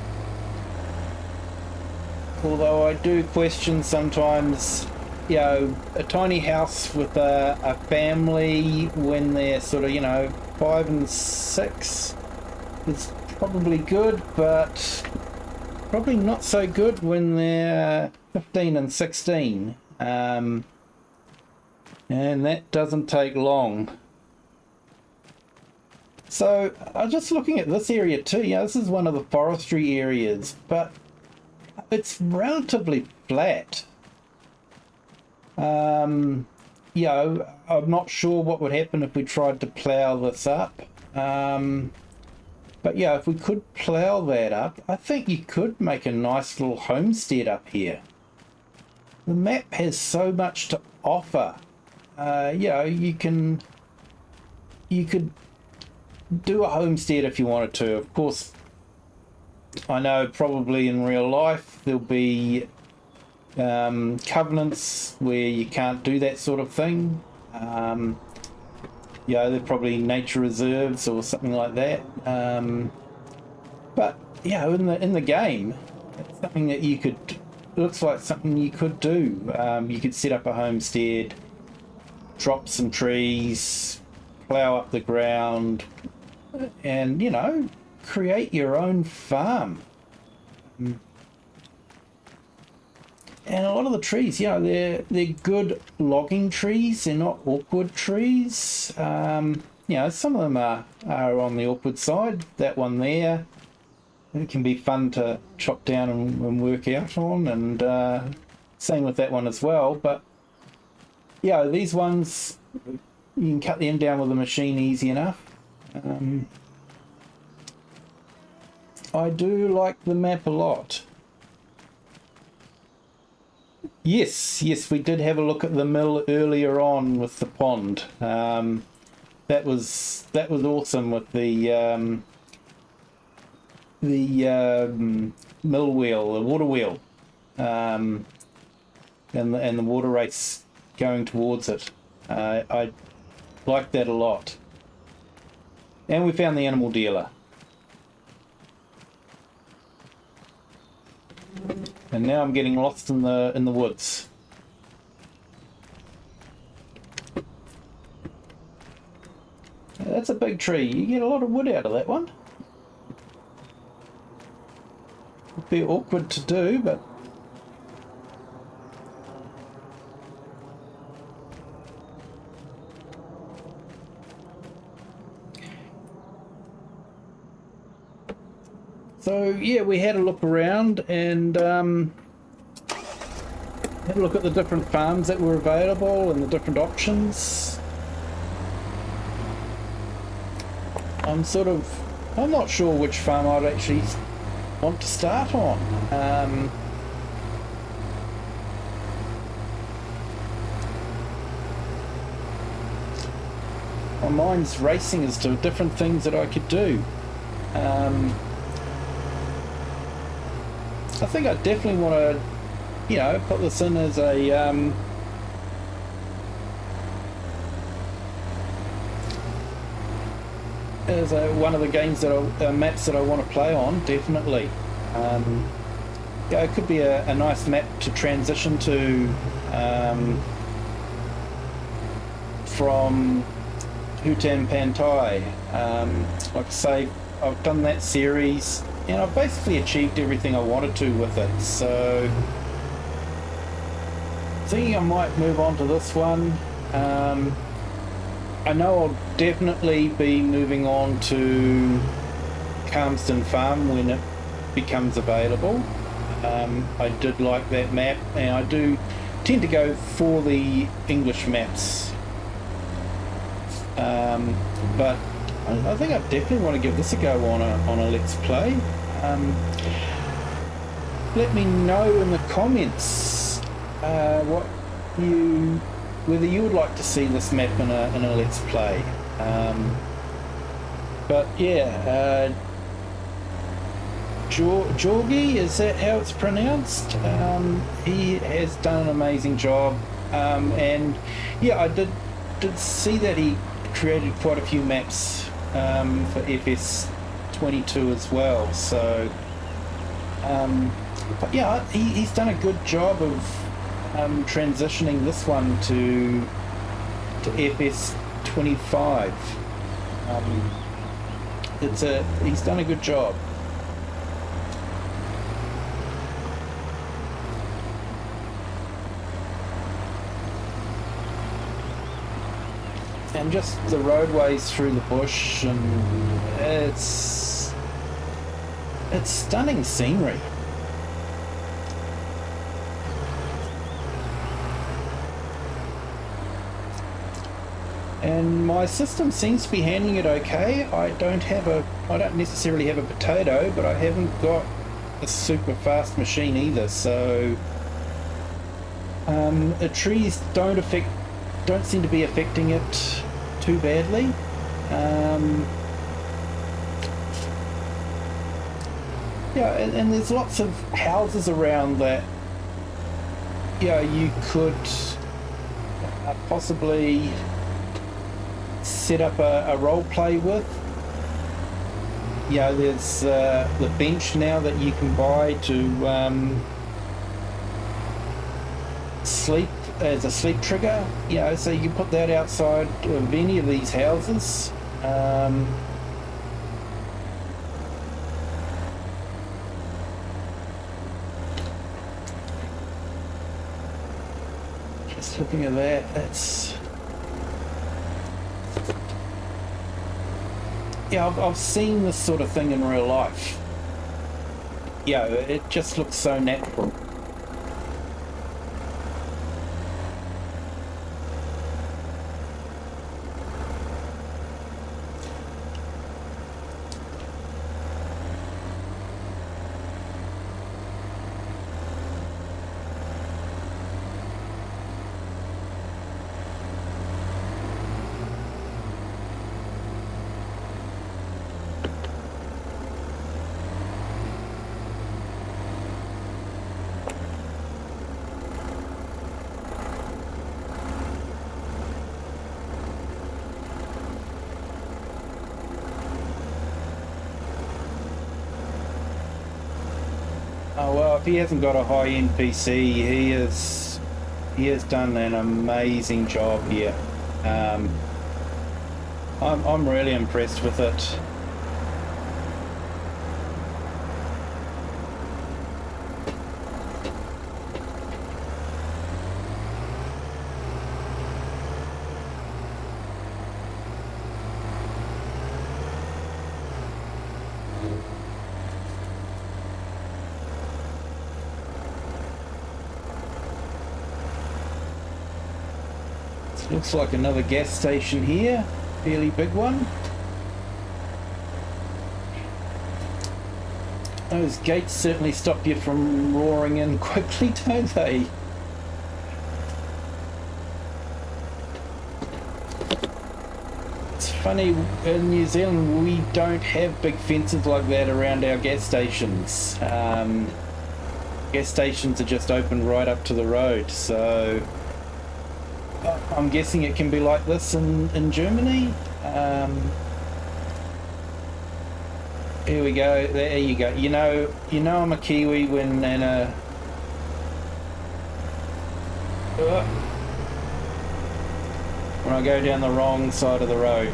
Although I do question sometimes, you know, a tiny house with a family when they're sort of, you know, 5 and 6 is probably good, but probably not so good when they're 15 and 16. And that doesn't take long. So I'm just looking at this area too. Yeah, this is one of the forestry areas, but it's relatively flat. You know, I'm not sure what would happen if we tried to plough this up. But yeah, if we could plough that up, I think you could make a nice little homestead up here. The map has so much to offer. You know, you could do a homestead if you wanted to. Of course, I know probably in real life there'll be covenants where you can't do that sort of thing. You know, they're probably nature reserves or something like that. But you know, in the game, it's something that you could. It looks like something you could do. You could set up a homestead, drop some trees, plough up the ground, and you know, create your own farm. And a lot of the trees, you know, they're good logging trees. They're not awkward trees. You know, some of them are on the awkward side. That one there, it can be fun to chop down and work out on. And same with that one as well. But yeah, these ones, you can cut them down with a machine easy enough. I do like the map a lot. Yes, we did have a look at the mill earlier on with the pond. That was awesome with the mill wheel, the water wheel, and the water race going towards it. I liked that a lot. And we found the animal dealer. And now I'm getting lost in the woods. That's a big tree. You get a lot of wood out of that one. It'd be awkward to do, but So yeah, we had a look around and had a look at the different farms that were available and the different options. I'm not sure which farm I'd actually want to start on. My mind's racing as to different things that I could do. I think I definitely want to, put this in as one of the games that maps that I want to play on. Definitely. It could be a nice map to transition to from Hutan Pantai. Like I say, I've done that series and I've basically achieved everything I wanted to with it, so thinking I might move on to this one. I know I'll definitely be moving on to Calmston Farm when it becomes available. I did like that map, and I do tend to go for the English maps, but I think I definitely want to give this a go on a Let's Play. Let me know in the comments whether you would like to see this map in a Let's Play. But yeah, Jogi, is that how it's pronounced? He has done an amazing job, and yeah, I did see that he created quite a few maps for FS22 as well. So, but yeah, he's done a good job of transitioning this one to FS25. He's done a good job. And just the roadways through the bush, and it's stunning scenery. And my system seems to be handling it okay. I don't necessarily have a potato, but I haven't got a super fast machine either, so the trees don't seem to be affecting it too badly. Yeah, and there's lots of houses around that you could possibly set up a role play with. There's the bench now that you can buy to sleep as a sleep trigger. So you can put that outside of any of these houses. Just looking at that, that's I've seen this sort of thing in real life. It just looks so natural. Oh well, if he hasn't got a high-end PC, he has done an amazing job here. I'm really impressed with it. Looks like another gas station here, fairly big one. Those gates certainly stop you from roaring in quickly, don't they? It's funny, in New Zealand we don't have big fences like that around our gas stations. Gas stations are just open right up to the road, so I'm guessing it can be like this in Germany. Here we go. There you go. You know I'm a Kiwi when when I go down the wrong side of the road.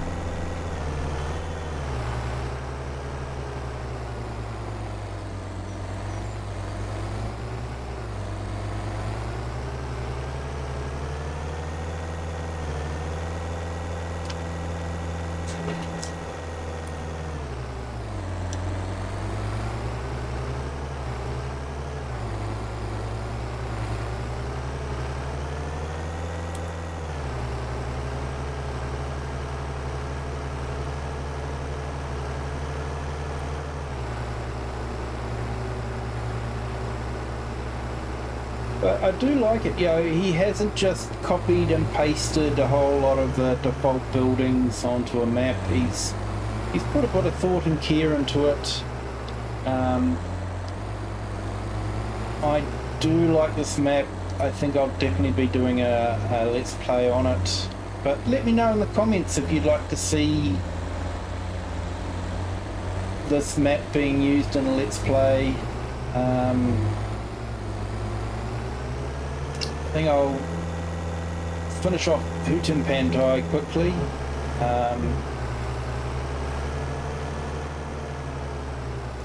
But I do like it, he hasn't just copied and pasted a whole lot of the default buildings onto a map. He's put a bit of thought and care into it. I do like this map. I think I'll definitely be doing a let's play on it. But let me know in the comments if you'd like to see this map being used in a let's play. I think I'll finish off Hooten Pantai quickly.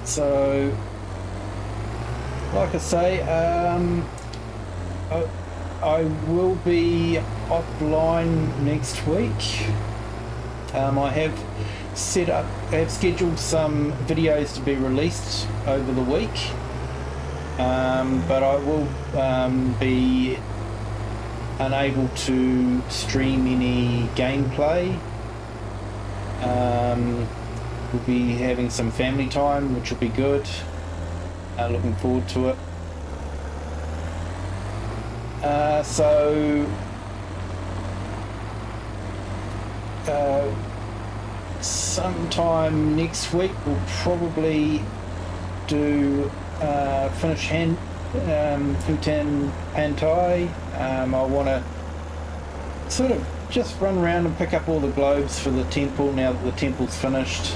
So, like I say, I will be offline next week. I have scheduled some videos to be released over the week, but I will be unable to stream any gameplay. We'll be having some family time, which will be good. Looking forward to it. So sometime next week we'll probably do finish Hooten Pantai. I want to sort of just run around and pick up all the globes for the temple now that the temple's finished.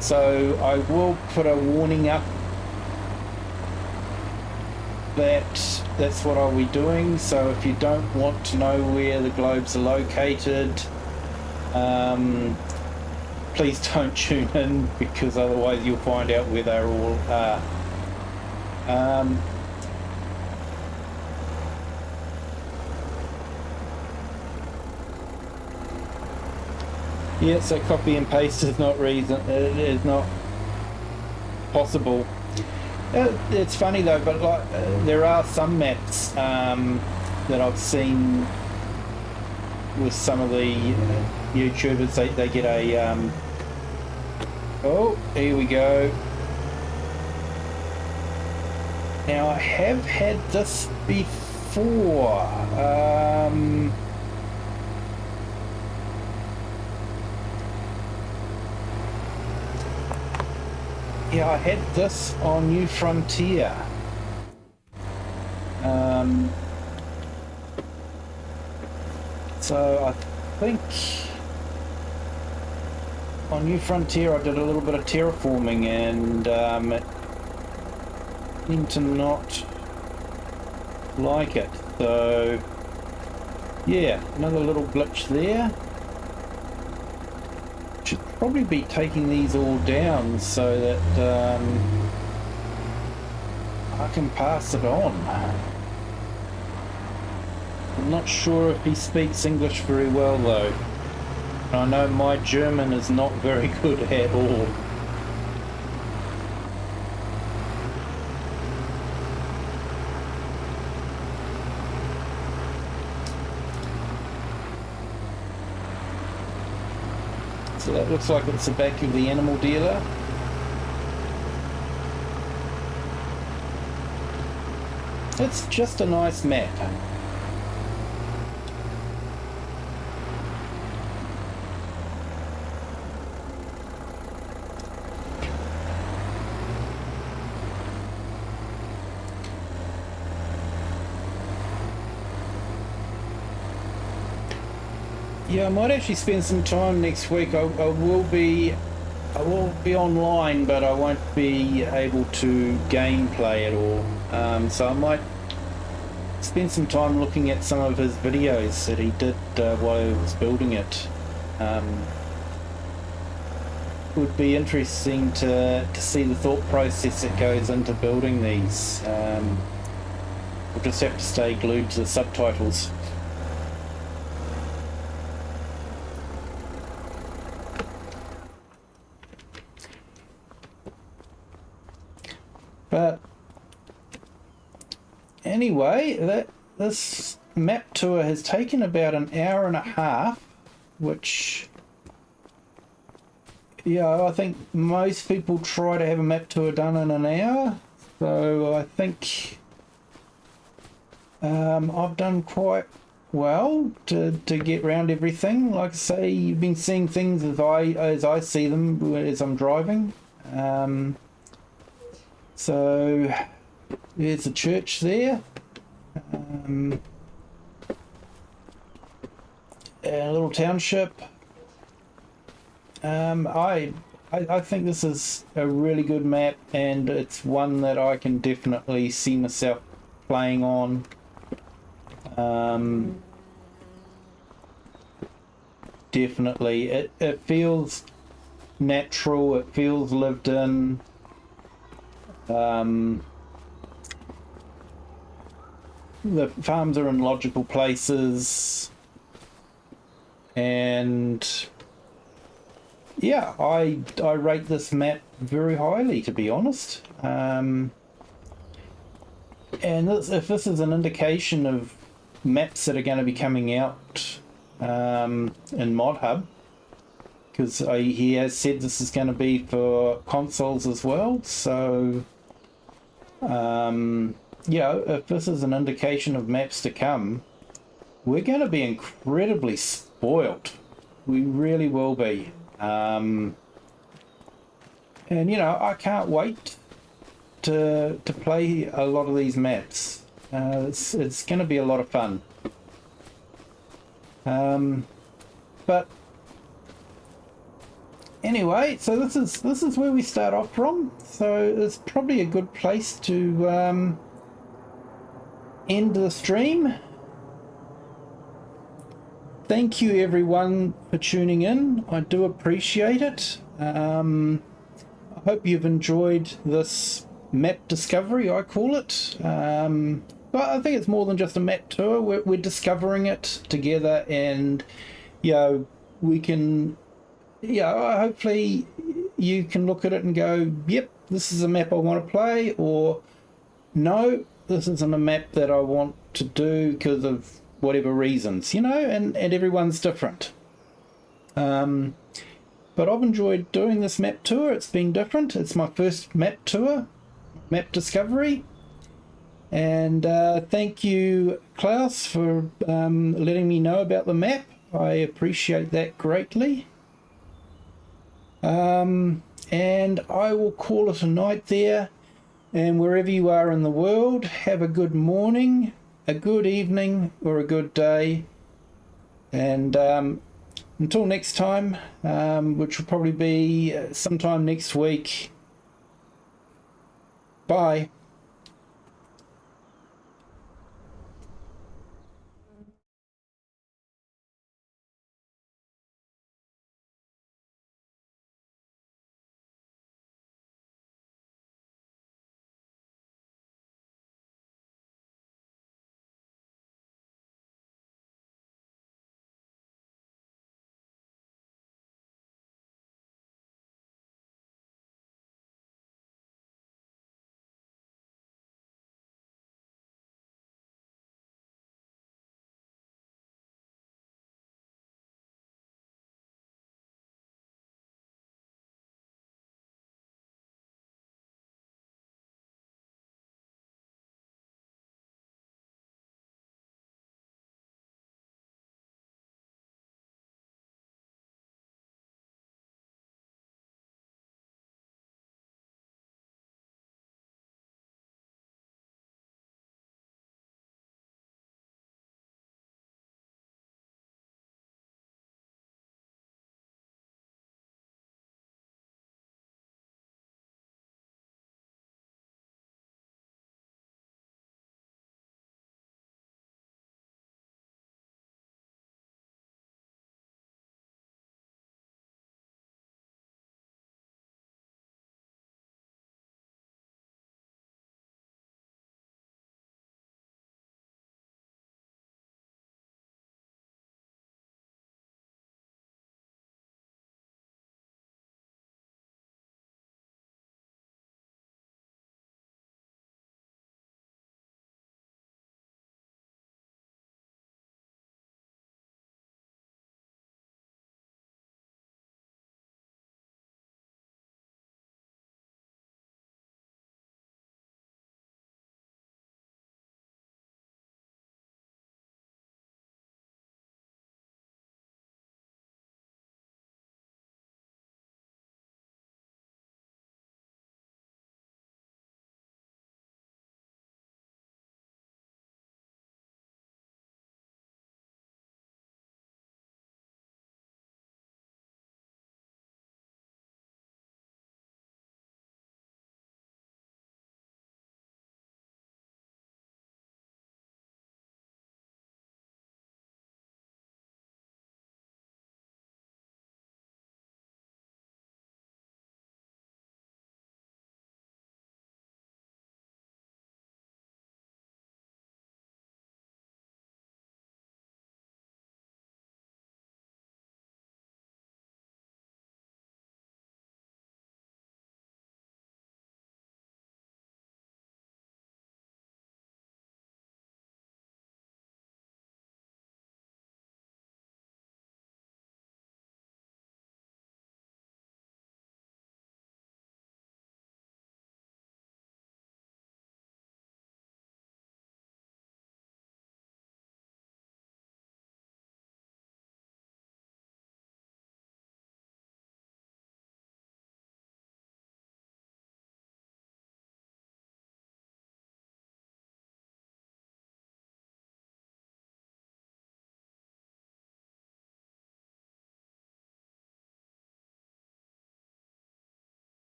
So I will put a warning up that that's what I'll be doing. So if you don't want to know where the globes are located, please don't tune in, because otherwise you'll find out where they all are. Yeah, so copy and paste is not possible. It's funny though, but like there are some maps that I've seen with some of the YouTubers. They get a oh, here we go. Now I have had this before. Yeah, I had this on New Frontier. So I think on New Frontier I did a little bit of terraforming, and it seemed to not like it. So yeah, another little glitch there. Should probably be taking these all down so that I can pass it on. I'm not sure if he speaks English very well though. I know my German is not very good at all. So that looks like it's the back of the animal dealer. It's just a nice map. Yeah, I might actually spend some time next week. I will be online, but I won't be able to gameplay at all. So I might spend some time looking at some of his videos that he did while he was building it. Would be interesting to see the thought process that goes into building these. We'll just have to stay glued to the subtitles. But anyway, this map tour has taken about an hour and a half, which, yeah, I think most people try to have a map tour done in an hour. So I think I've done quite well to get around everything. Like I say, you've been seeing things as I see them as I'm driving. So there's a church there, a little township. I think this is a really good map, and it's one that I can definitely see myself playing on. Definitely, it feels natural. It feels lived in. The farms are in logical places, and yeah, I rate this map very highly, to be honest. And if this is an indication of maps that are going to be coming out in Mod Hub, because he has said this is going to be for consoles as well, so yeah, if this is an indication of maps to come, we're going to be incredibly spoiled. We really will be. And you know, I can't wait to play a lot of these maps. It's going to be a lot of fun. But anyway, so this is where we start off from. So it's probably a good place to end the stream. Thank you everyone for tuning in. I do appreciate it. I hope you've enjoyed this map discovery, I call it. But I think it's more than just a map tour. We're discovering it together, and you know, we can, hopefully you can look at it and go, yep, this is a map I want to play, or no, this isn't a map that I want to do because of whatever reasons, you know, and everyone's different. But I've enjoyed doing this map tour. It's been different. It's my first map tour, map discovery. And thank you, Klaus, for letting me know about the map. I appreciate that greatly. And I will call it a night there. And wherever you are in the world, have a good morning, a good evening, or a good day. And until next time, which will probably be sometime next week. Bye.